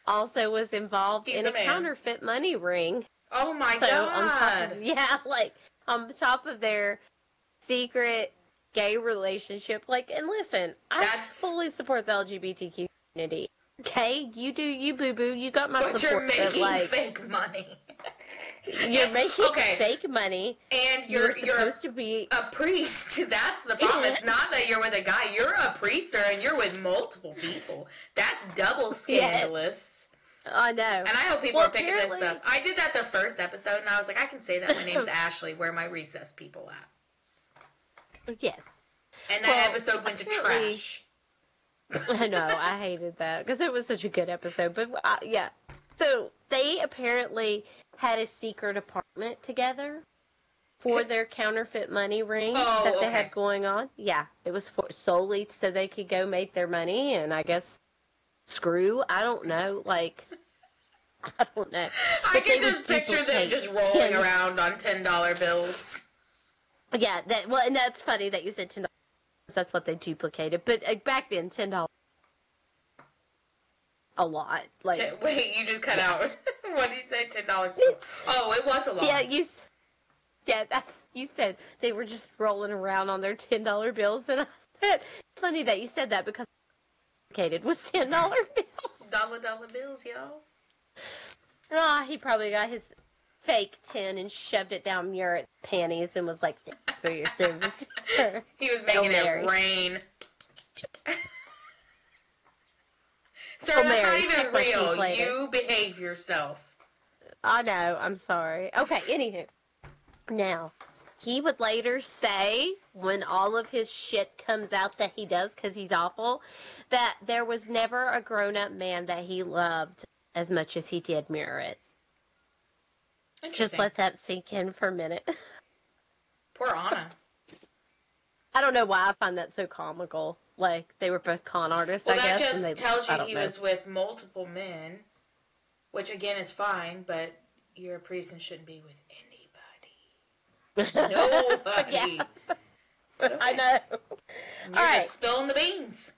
also was involved in a counterfeit money ring. Oh my God. On top of their secret gay relationship. Like, and listen, I fully support the LGBTQ community. Okay, you do you, boo boo. You got my but support. But you're making like, fake money. You're making fake money, and you're supposed to be a priest. That's the problem. It's not that you're with a guy. You're a priest, and you're with multiple people. That's double scandalous. I know. And I hope people are picking this up. I did that the first episode, and I was like, I can say that my name's Ashley. Where are my recess people at? Yes. And that episode went to trash. I know. I hated that because it was such a good episode. But yeah. So they apparently had a secret apartment together for their counterfeit money ring that they had going on. Yeah, it was solely so they could go make their money, and I guess I don't know, like, I don't know. I can just picture them just rolling around on $10 bills. Yeah, and that's funny that you said $10. That's what they duplicated, but back then, $10. A lot. Like, wait, you just cut out. What did you say? $10. Oh, it was a lot. Yeah, you said they were just rolling around on their $10 bills, and I said, it's funny that you said that because was $10 bills. Dollar bills, y'all. Oh, he probably got his fake 10 and shoved it down Murat's panties and was like, thanks for your service. He was making it rain. Sir, that's not even real. You behave yourself. I know. I'm sorry. Okay, anywho. Now, he would later say, when all of his shit comes out that he does because he's awful, that there was never a grown-up man that he loved as much as he did Murat. Just let that sink in for a minute. Poor Anna. I don't know why I find that so comical. Like, they were both con artists, I guess. Well, that just tells you he was with multiple men, which, again, is fine, but you're a priest and shouldn't be with anybody. Nobody. Okay. I know. You're just spilling the beans.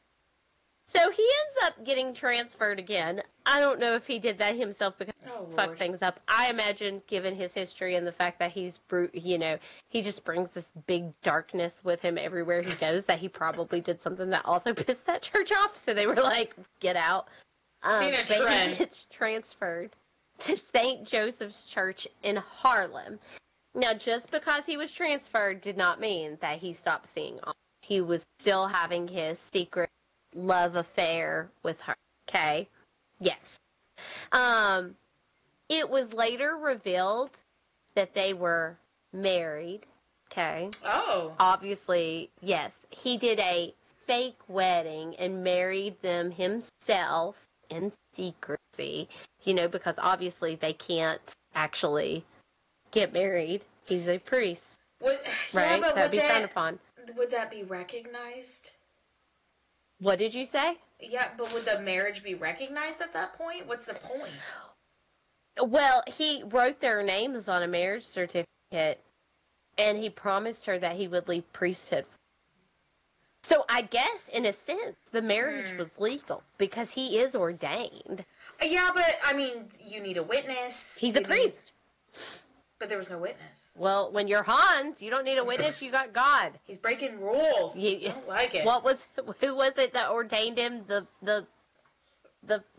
So he ends up getting transferred again. I don't know if he did that himself because he fucked things up. I imagine, given his history and the fact that he's, he just brings this big darkness with him everywhere he goes, that he probably did something that also pissed that church off. So they were like, get out. Seen a trend. He gets transferred to St. Joseph's Church in Harlem. Now, just because he was transferred did not mean that he stopped seeing Anna. He was still having his secret love affair with her. Okay? Yes. It was later revealed that they were married. Okay? Oh. Obviously, yes. He did a fake wedding and married them himself in secrecy. Because obviously they can't actually get married. He's a priest. Right? That'd be frowned upon. Would that be recognized? What did you say? Yeah, but would the marriage be recognized at that point? What's the point? Well, he wrote their names on a marriage certificate, and he promised her that he would leave priesthood. So I guess, in a sense, the marriage was legal, because he is ordained. Yeah, but, I mean, you need a witness. He's a priest. But there was no witness. Well, when you're Hans, you don't need a witness. You got God. He's breaking rules. I don't like it. Who was it that ordained him? The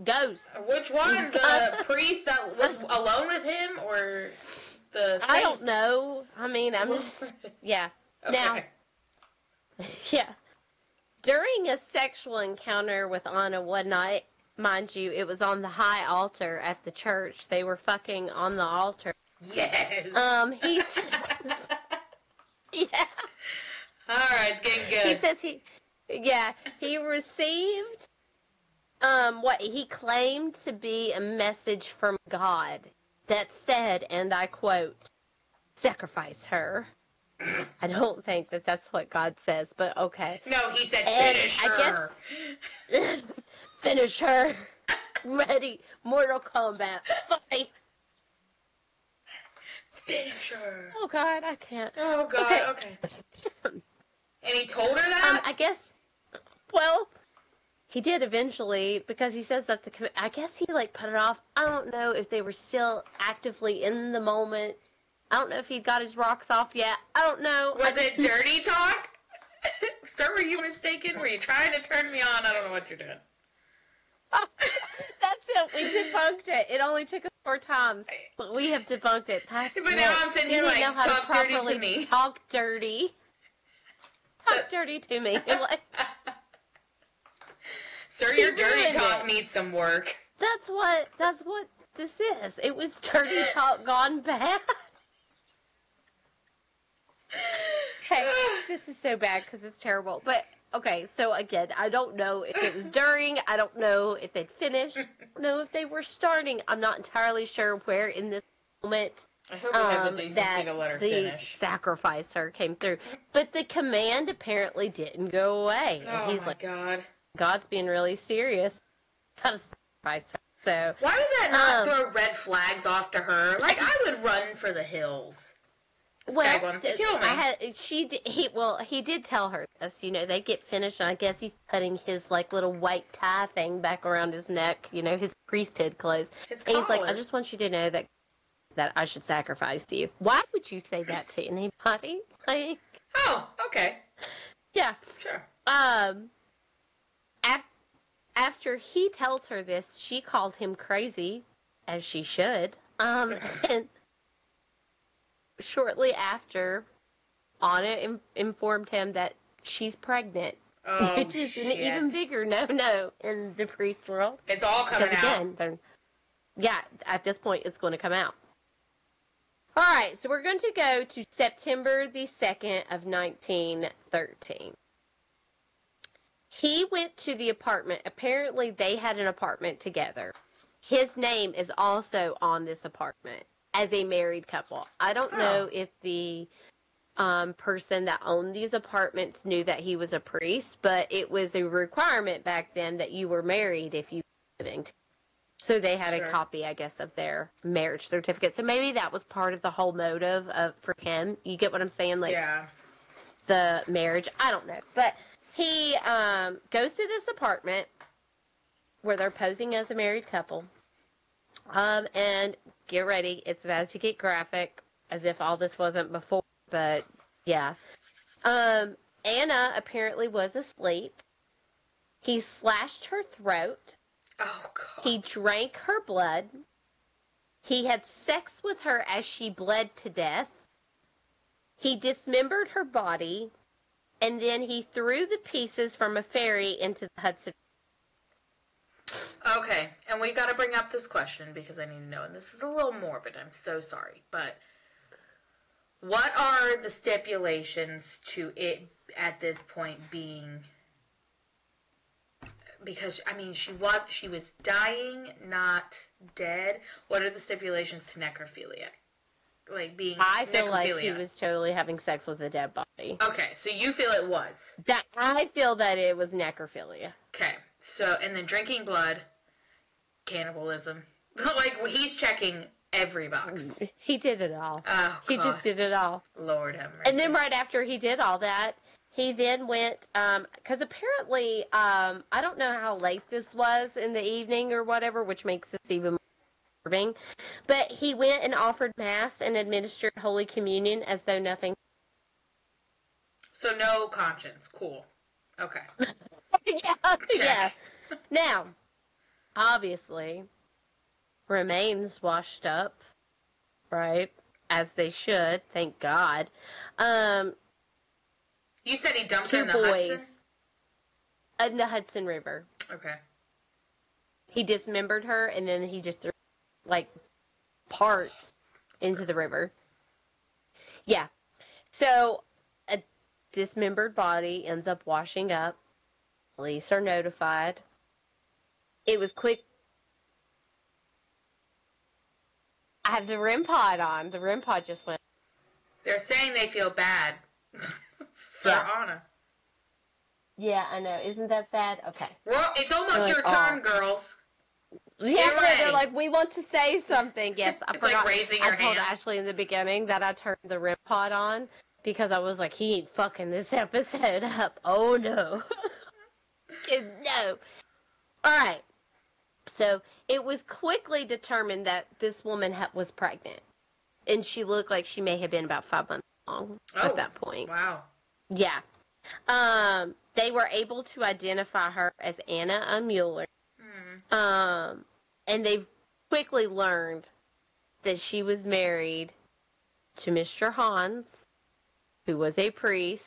ghost. Which one? The priest that was alone with him, or the saint? I don't know. I mean, I'm just yeah. Okay. Now, yeah. During a sexual encounter with Anna one night, mind you, it was on the high altar at the church. They were fucking on the altar. Yes. He's yeah. All right, it's getting good. He says he received what he claimed to be a message from God that said, and I quote, "Sacrifice her." I don't think that that's what God says, but okay. No, he said finish her. I guess, finish her. Ready. Mortal Kombat. Fight. Finish her. Oh, God, I can't. Oh, God, okay. And he told her that? I guess, well, he did eventually, because he says that I guess he, put it off. I don't know if they were still actively in the moment. I don't know if he got his rocks off yet. I don't know. Was it dirty talk? Sir, were you mistaken? Were you trying to turn me on? I don't know what you're doing. That's it. We debunked it. It only took us 4 times, but we have debunked it. That's But now I'm sitting here like, talk dirty to me. Talk dirty. Talk dirty to me. Like, sir, your dirty talk needs some work. That's what this is. It was dirty talk gone bad. Okay, this is so bad because it's terrible. But, okay, so again, I don't know if it was during. I don't know if they'd finished. I don't know if they were starting. I'm not entirely sure where in this moment I hope we have the decency to let her finish. Sacrificer came through. But the command apparently didn't go away. And oh, he's my like, God. God's being really serious. Gotta sacrifice her. So, why would that not throw red flags off to her? Like, I would run for the hills. This guy wants to kill me. He did tell her this. You know, they get finished, and I guess he's putting his, like, little white tie thing back around his neck, you know, his priesthood clothes. His and he's collar. like, I just want you to know that I should sacrifice to you. Why would you say that to anybody? Like, oh, okay. Yeah. Sure. After he tells her this, she called him crazy, as she should. And shortly after, Anna informed him that she's pregnant. Oh, which is an even bigger no-no in the priest world. It's all coming out. Yeah, at this point, it's going to come out. All right, so we're going to go to September the 2nd of 1913. He went to the apartment. Apparently, they had an apartment together. His name is also on this apartment as a married couple. I don't know if the person that owned these apartments knew that he was a priest, but it was a requirement back then that you were married if you were living together. So they had a copy, I guess, of their marriage certificate. So maybe that was part of the whole motive for him. You get what I'm saying? Like, the marriage. I don't know. But he goes to this apartment where they're posing as a married couple. And get ready. It's about to get graphic, as if all this wasn't before. But, yeah. Anna apparently was asleep. He slashed her throat. Oh, God. He drank her blood. He had sex with her as she bled to death. He dismembered her body. And then he threw the pieces from a ferry into the Hudson. Okay, and we got to bring up this question because I need to know, and this is a little morbid, I'm so sorry, but what are the stipulations to it at this point being, because, I mean, she was dying, not dead. What are the stipulations to necrophilia? Like being I feel necrophilia. like he was totally having sex with a dead body. Okay, so you feel it was. I feel that it was necrophilia. Okay, so, and then drinking blood, cannibalism. Like, he's checking every box. He did it all. Oh, he just did it all. Lord have mercy. And then right after he did all that, he then went, because apparently, I don't know how late this was in the evening or whatever, which makes this even more disturbing, but he went and offered Mass and administered Holy Communion as though nothing. So no conscience. Cool. Okay. Yeah. Now, obviously, remains washed up, right? As they should, thank God. You said he dumped her Two in the boys Hudson? in the Hudson River. Okay. He dismembered her, and then he just threw, like, parts into the river. Yeah. So, a dismembered body ends up washing up. Police are notified. It was quick. I have the REM pod on. The REM pod just went. They're saying they feel bad for Anna. Yeah, I know. Isn't that sad? Okay. Well, it's almost your turn, girls. Yeah, they're like, we want to say something. Yes, I it's forgot. Like raising your I told hand. Ashley in the beginning that I turned the REM pod on because I was like, he ain't fucking this episode up. Oh, no. No. All right. So it was quickly determined that this woman was pregnant. And she looked like she may have been about 5 months long at that point. Wow. Yeah. They were able to identify her as Anna Mueller. And they quickly learned that she was married to Mr. Hans, who was a priest,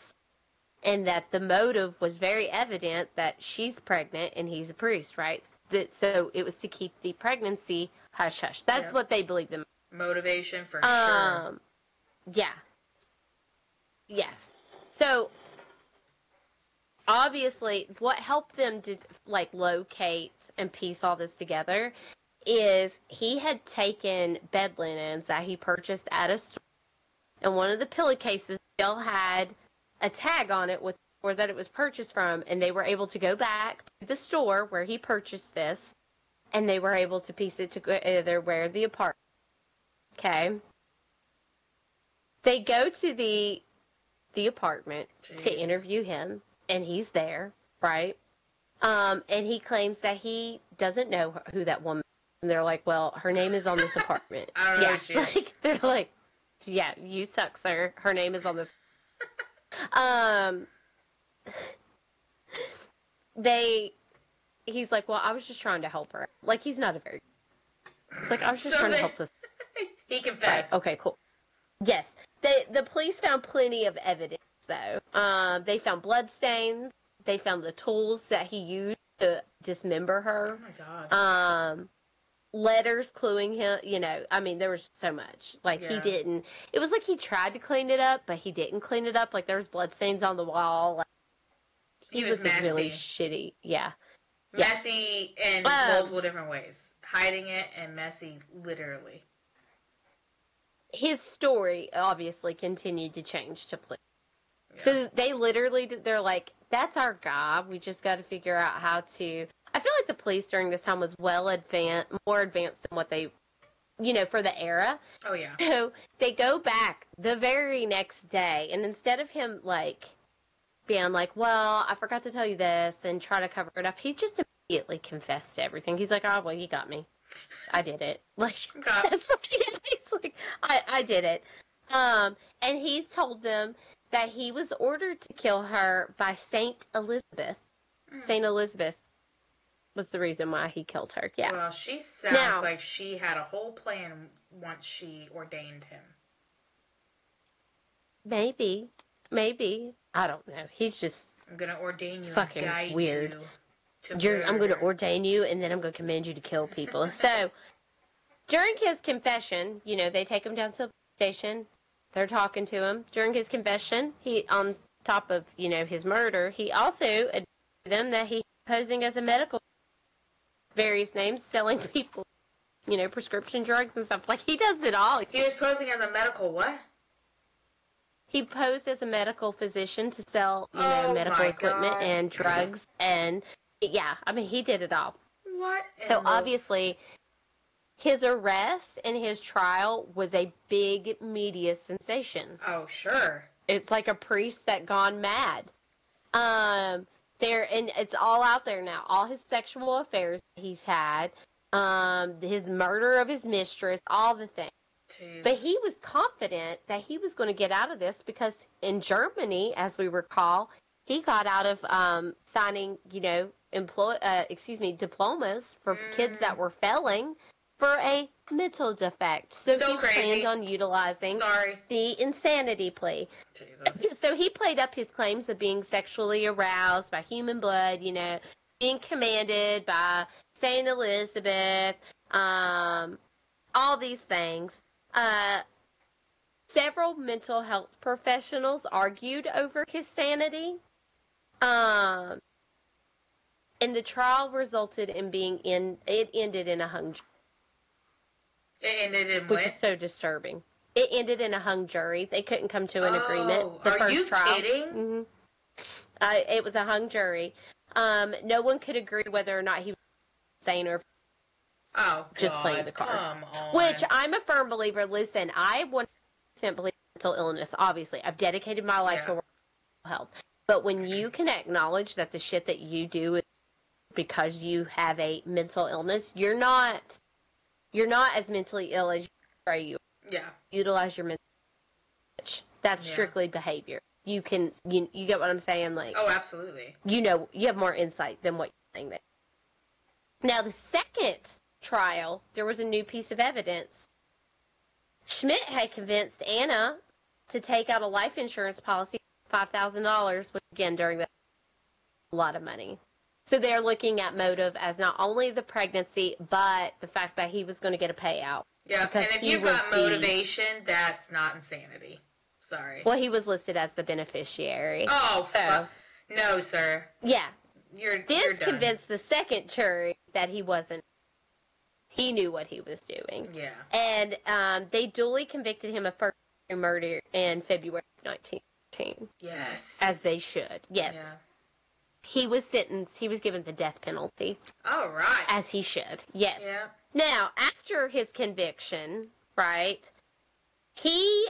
and that the motive was very evident that she's pregnant and he's a priest, right? So it was to keep the pregnancy hush-hush. That's what they believed. The motivation for sure. Yeah. Yeah. So, obviously, what helped them to, like, locate and piece all this together is he had taken bed linens that he purchased at a store, and one of the pillowcases still had a tag on it with where that it was purchased from, and they were able to go back to the store where he purchased this, and they were able to piece it together where the apartment. Okay. They go to the apartment to interview him, and he's there, right? And he claims that he doesn't know who that woman is. And they're like, well, her name is on this apartment. I don't know who she is. Like, they're like, yeah, you suck, sir. Her name is on this. He's like, well, I was just trying to help her. Like, he's not a very, like, I was just trying to help this. He confessed. Right, okay, cool. Yes. The police found plenty of evidence, though. They found bloodstains. They found the tools that he used to dismember her. Oh, my God. Letters cluing him, I mean, there was so much. Like, he didn't, it was like he tried to clean it up, but he didn't clean it up. Like, there was bloodstains on the wall. Like, he was messy. Really shitty. Yeah. Messy in multiple different ways. Hiding it and messy, literally. His story obviously continued to change to police. Yeah. So they literally, they're like, that's our guy. We just got to figure out how to. I feel like the police during this time was more advanced than what they, for the era. Oh, yeah. So they go back the very next day, and instead of him, like, being like, well, I forgot to tell you this, and try to cover it up, he just immediately confessed to everything. He's like, oh, well, you got me. I did it. Like, that's what he's like. I did it. And he told them that he was ordered to kill her by Saint Elizabeth. Saint Elizabeth was the reason why he killed her. Yeah. Well, she sounds like she had a whole plan once she ordained him. Maybe. I don't know. He's just I'm gonna ordain you. Fucking and guide weird. You I'm going to ordain you, and then I'm going to command you to kill people. So, during his confession, they take him down to the station. They're talking to him. During his confession, he, on top of, his murder, he also admitted to them that he was posing as a medical, various names, selling people, prescription drugs and stuff. Like, he does it all. He was posing as a medical what? He posed as a medical physician to sell, medical equipment and drugs and... Yeah, I mean, he did it all. What? So, obviously, his arrest and his trial was a big media sensation. Oh, sure. It's like a priest that gone mad. And it's all out there now. All his sexual affairs he's had, his murder of his mistress, all the things. Jeez. But he was confident that he was going to get out of this because in Germany, as we recall, he got out of signing, diplomas for kids that were failing for a mental defect. So he planned on utilizing the insanity plea. Jesus. So he played up his claims of being sexually aroused by human blood, being commanded by Saint Elizabeth, all these things. Several mental health professionals argued over his sanity. And the trial resulted in it ended in a hung jury. It ended in what? Which is so disturbing. It ended in a hung jury. They couldn't come to an agreement. The first trial. Kidding? Mm-hmm. It was a hung jury. No one could agree whether or not he was insane or just playing the card. Come on. Which I'm a firm believer. Listen, I 100% believe in mental illness. Obviously, I've dedicated my life to mental health. But when you can acknowledge that the shit that you do is because you have a mental illness, you're not as mentally ill as you are. You utilize your mental. That's strictly behavior. you get what I'm saying? Like, Oh, absolutely. you have more insight than what you're saying there. Now, the second trial, there was a new piece of evidence. Schmidt had convinced Anna to take out a life insurance policy for $5,000, which again, during that, a lot of money. So they're looking at motive as not only the pregnancy, but the fact that he was going to get a payout. Yeah, and if you got motivation, that's not insanity. Sorry. Well, he was listed as the beneficiary. Oh, no, sir. Yeah. You're This done. convinced the second jury that he wasn't. He knew what he was doing. Yeah. And they duly convicted him of first-degree murder in February 1913. Yes. As they should. Yes. Yeah. He was sentenced. He was given the death penalty. All right. As he should. Yes. Yeah. Now, after his conviction, right, he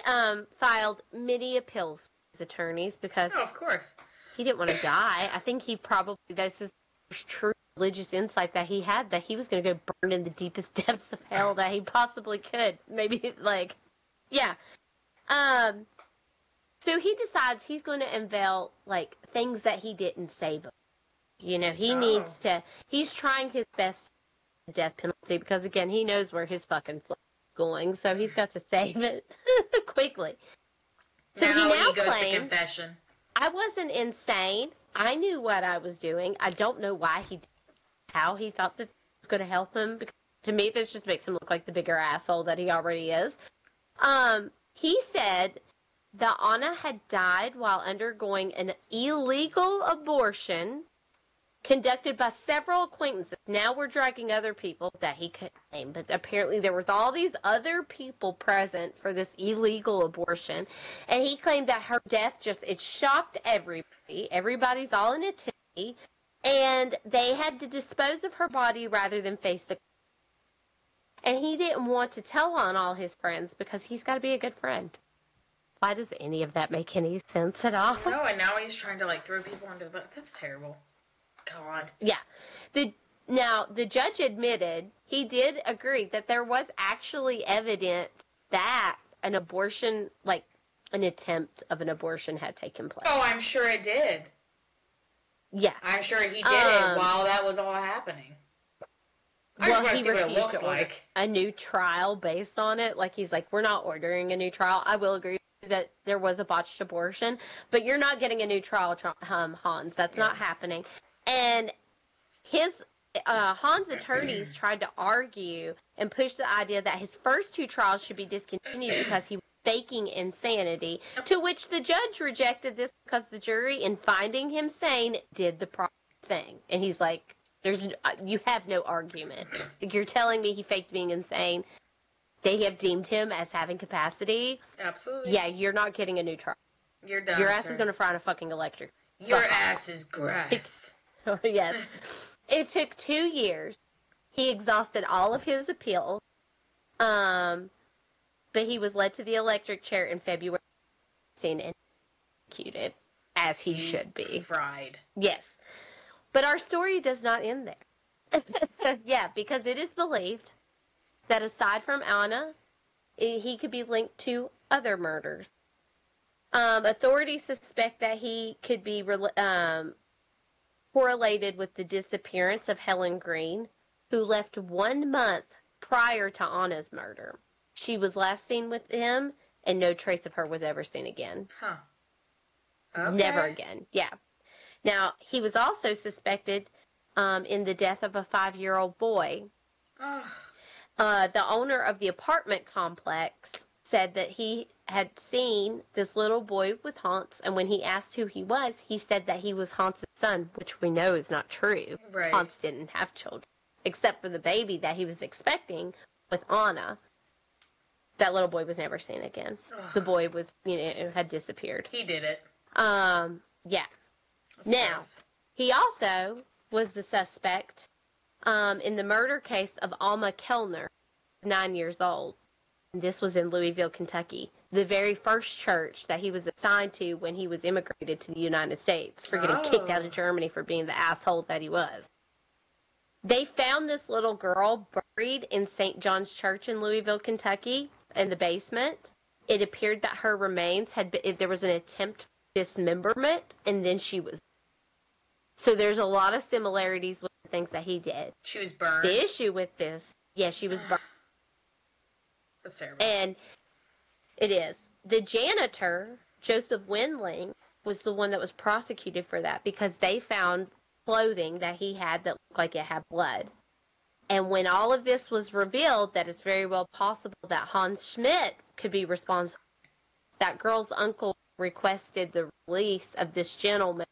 filed many appeals with his attorneys because of course. He didn't want to die. I think he probably, this is true religious insight that he had, that he was going to go burn in the deepest depths of hell that he possibly could. Maybe, like, yeah. So he decides he's going to unveil, like, things that he didn't say before. He needs to, he's trying his best to the death penalty because, again, he knows where his fucking flight is going, so he's got to save it quickly. So now he goes claims, to confession. I wasn't insane. I knew what I was doing. I don't know how he thought that was going to help him. Because to me, this just makes him look like the bigger asshole that he already is. He said that Anna had died while undergoing an illegal abortion conducted by several acquaintances. Now we're dragging other people that he couldn't name, but apparently there was all these other people present for this illegal abortion, and he claimed that her death it shocked everybody. Everybody's all in a tizzy, and they had to dispose of her body rather than face the. And he didn't want to tell on all his friends because he's got to be a good friend. Why does any of that make any sense at all? No, and now he's trying to throw people under the bus. That's terrible. God. Yeah. Now, the judge admitted, he did agree that there was actually evidence that an abortion, an attempt of an abortion had taken place. Oh, I'm sure it did. Yeah. I'm sure he did it while that was all happening. I just want to see what it looks like. A new trial based on it. He's like, we're not ordering a new trial. I will agree that there was a botched abortion, but you're not getting a new trial, Hans. That's not happening. And his Hans' attorneys tried to argue and push the idea that his first two trials should be discontinued because he was faking insanity, to which the judge rejected this because the jury, in finding him sane, did the proper thing. And he's like, you have no argument. You're telling me he faked being insane. They have deemed him as having capacity. Absolutely. Yeah, you're not getting a new trial. You're done, Your ass is going to fry on a fucking electric. Your ass is grass. Yes. It took 2 years. He exhausted all of his appeals. But he was led to the electric chair in February and executed, as he should be. Fried. Yes. But our story does not end there. Yeah, because it is believed that aside from Anna, he could be linked to other murders. Authorities suspect that he could be correlated with the disappearance of Helen Green, who left 1 month prior to Anna's murder. She was last seen with him, and no trace of her was ever seen again. Huh. Okay. Never again. Yeah. Now, he was also suspected in the death of a 5-year-old boy. Ugh. The owner of the apartment complex said that he had seen this little boy with Hans, and when he asked who he was, he said that he was Hans' son, which we know is not true. Right. Hans didn't have children, except for the baby that he was expecting with Anna. That little boy was never seen again. Ugh. The boy was, had disappeared. He did it. Yeah. That's Now, gross. he also was the suspect in the murder case of Alma Kellner, 9 years old. This was in Louisville, Kentucky, the very first church that he was assigned to when he was immigrated to the United States for getting kicked out of Germany for being the asshole that he was. They found this little girl buried in St. John's Church in Louisville, Kentucky, in the basement. It appeared that her remains there was an attempt dismemberment, and then she was. So there's a lot of similarities with the things that he did. She was burned. The issue with this, she was burned. That's terrible. And it is. The janitor, Joseph Windling, was the one that was prosecuted for that because they found clothing that he had that looked like it had blood. And when all of this was revealed, that it's very well possible that Hans Schmidt could be responsible. That girl's uncle requested the release of this gentleman,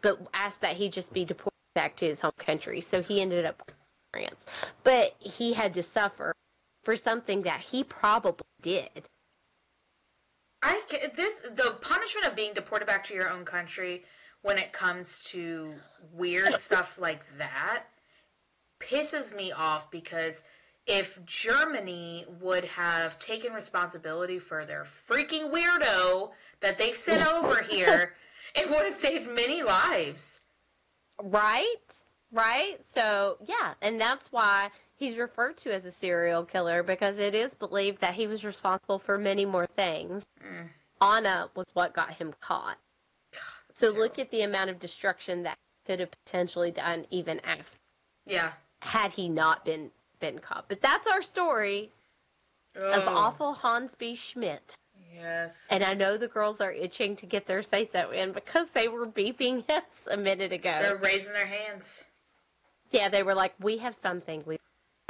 but asked that he just be deported back to his home country. So he ended up in France. But he had to suffer for something that he probably did. The punishment of being deported back to your own country when it comes to weird stuff like that pisses me off, because if Germany would have taken responsibility for their freaking weirdo that they sent over here, it would have saved many lives. Right? So, yeah, and that's why he's referred to as a serial killer, because it is believed that he was responsible for many more things. Anna was what got him caught. God, so terrible. Look at the amount of destruction that could have potentially done even after. Yeah. Had he not been caught. But that's our story of awful Hans B. Schmidt. Yes. And I know the girls are itching to get their say-so in because they were beeping us a minute ago. They're raising their hands. Yeah, they were like, we have something we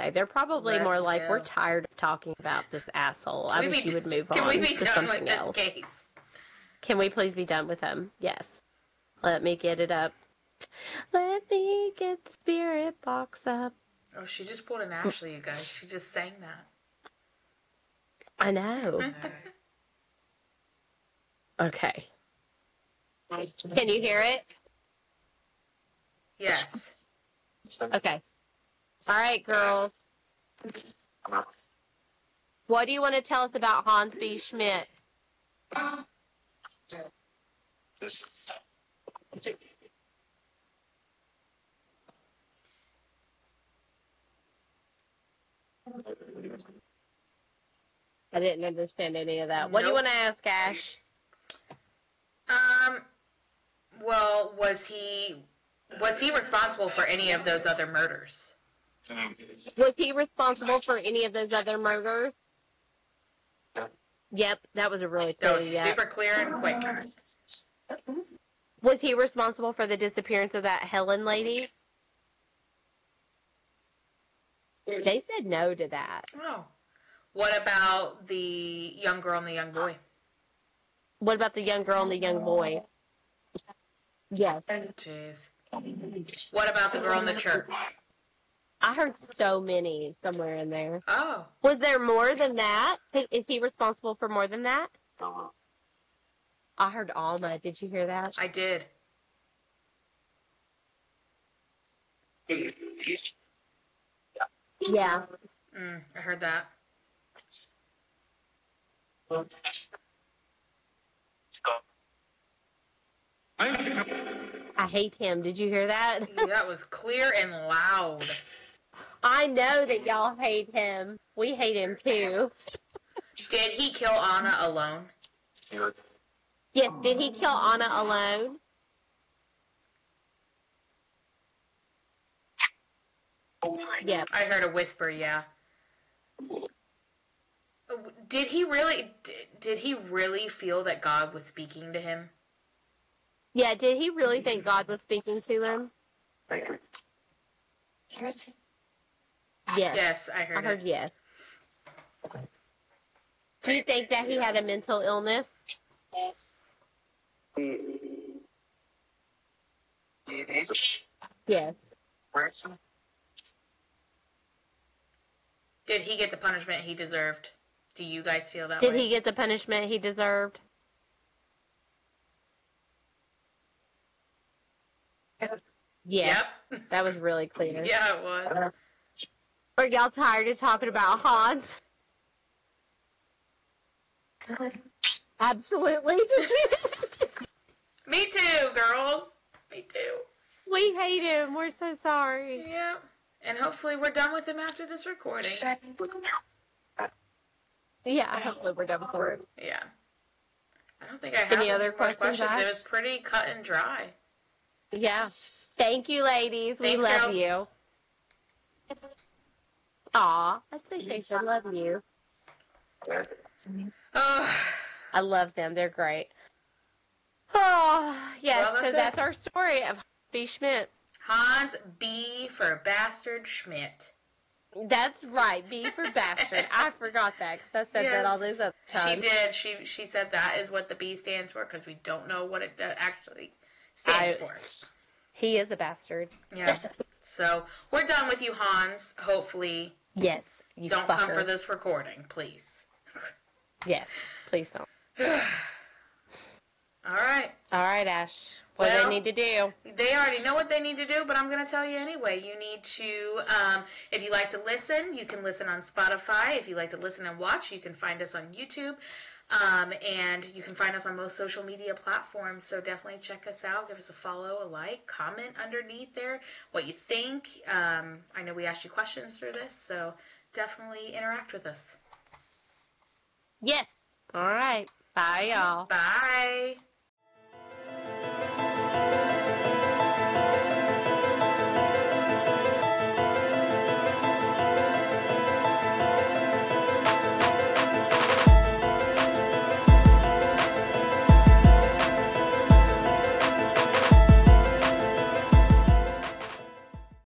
say. They're probably more like, we're tired of talking about this asshole. I wish you would move on to something else. Can we be done with this case? Can we please be done with him? Yes. Let me get it up. Let me get the spirit box up. Oh, she just pulled an Ashley, you guys. She just sang that. I know. Okay. Can you hear it? Yes. Okay. All right, girls. What do you want to tell us about Hans B. Schmidt? I didn't understand any of that. What do you want to ask, Ash? Well, was he responsible for any of those other murders? Was he responsible for any of those other murders? Yep, that was a really clear. That was super clear and quick. Was he responsible for the disappearance of that Helen lady? They said no to that. Oh. What about the young girl and the young boy? What about the young girl and the young boy? Yes. Jeez. What about the girl in the church? I heard so many somewhere in there. Oh. Was there more than that? Is he responsible for more than that? I heard Alma. Did you hear that? I did. Yeah. I heard that. I hate him. Did you hear that? That was clear and loud. I know that y'all hate him. We hate him too. Did he kill Anna alone? Yes, did he kill Anna alone? Yeah. I heard a whisper, yeah. Did he really feel that God was speaking to him? Yeah, did he really think God was speaking to him? Yes. Yes, I heard it. Yes. Do you think that he had a mental illness? Yes. Did he get the punishment he deserved? Do you guys feel that way? Did way? he get the punishment he deserved? Yeah. Yep. That was really clear. Yeah, it was. Are y'all tired of talking about Hans? Absolutely. Me too, girls. Me too. We hate him. We're so sorry. Yeah. And hopefully we're done with him after this recording. Yeah, hopefully we're done for it. Yeah. don't think I have Any other more questions, questions. Ash? It was pretty cut and dry. Yeah. Thank you, ladies. We Thanks, love girls. you. Aw, I think they should love you. Oh, I love them. They're great. Oh, yes. Well, that's So that's it. our story of B. Schmidt. Hans B for Bastard Schmidt. That's right. B for bastard. I forgot that because I said that all those other She times. did. She said that is what the B stands for because we don't know what it actually stands for. He is a bastard. Yeah. So we're done with you, Hans. Hopefully, Yes. You don't fucker. come for this recording, please. Yes. Please don't. All right. All right, Ash. What do Well, they need to do? They already know what they need to do, but I'm going to tell you anyway. You need to, if you like to listen, you can listen on Spotify. If you like to listen and watch, you can find us on YouTube. And you can find us on most social media platforms. So definitely check us out. Give us a follow, a like, comment underneath there what you think. I know we asked you questions through this, so definitely interact with us. Yes. All right. Bye, y'all. Bye.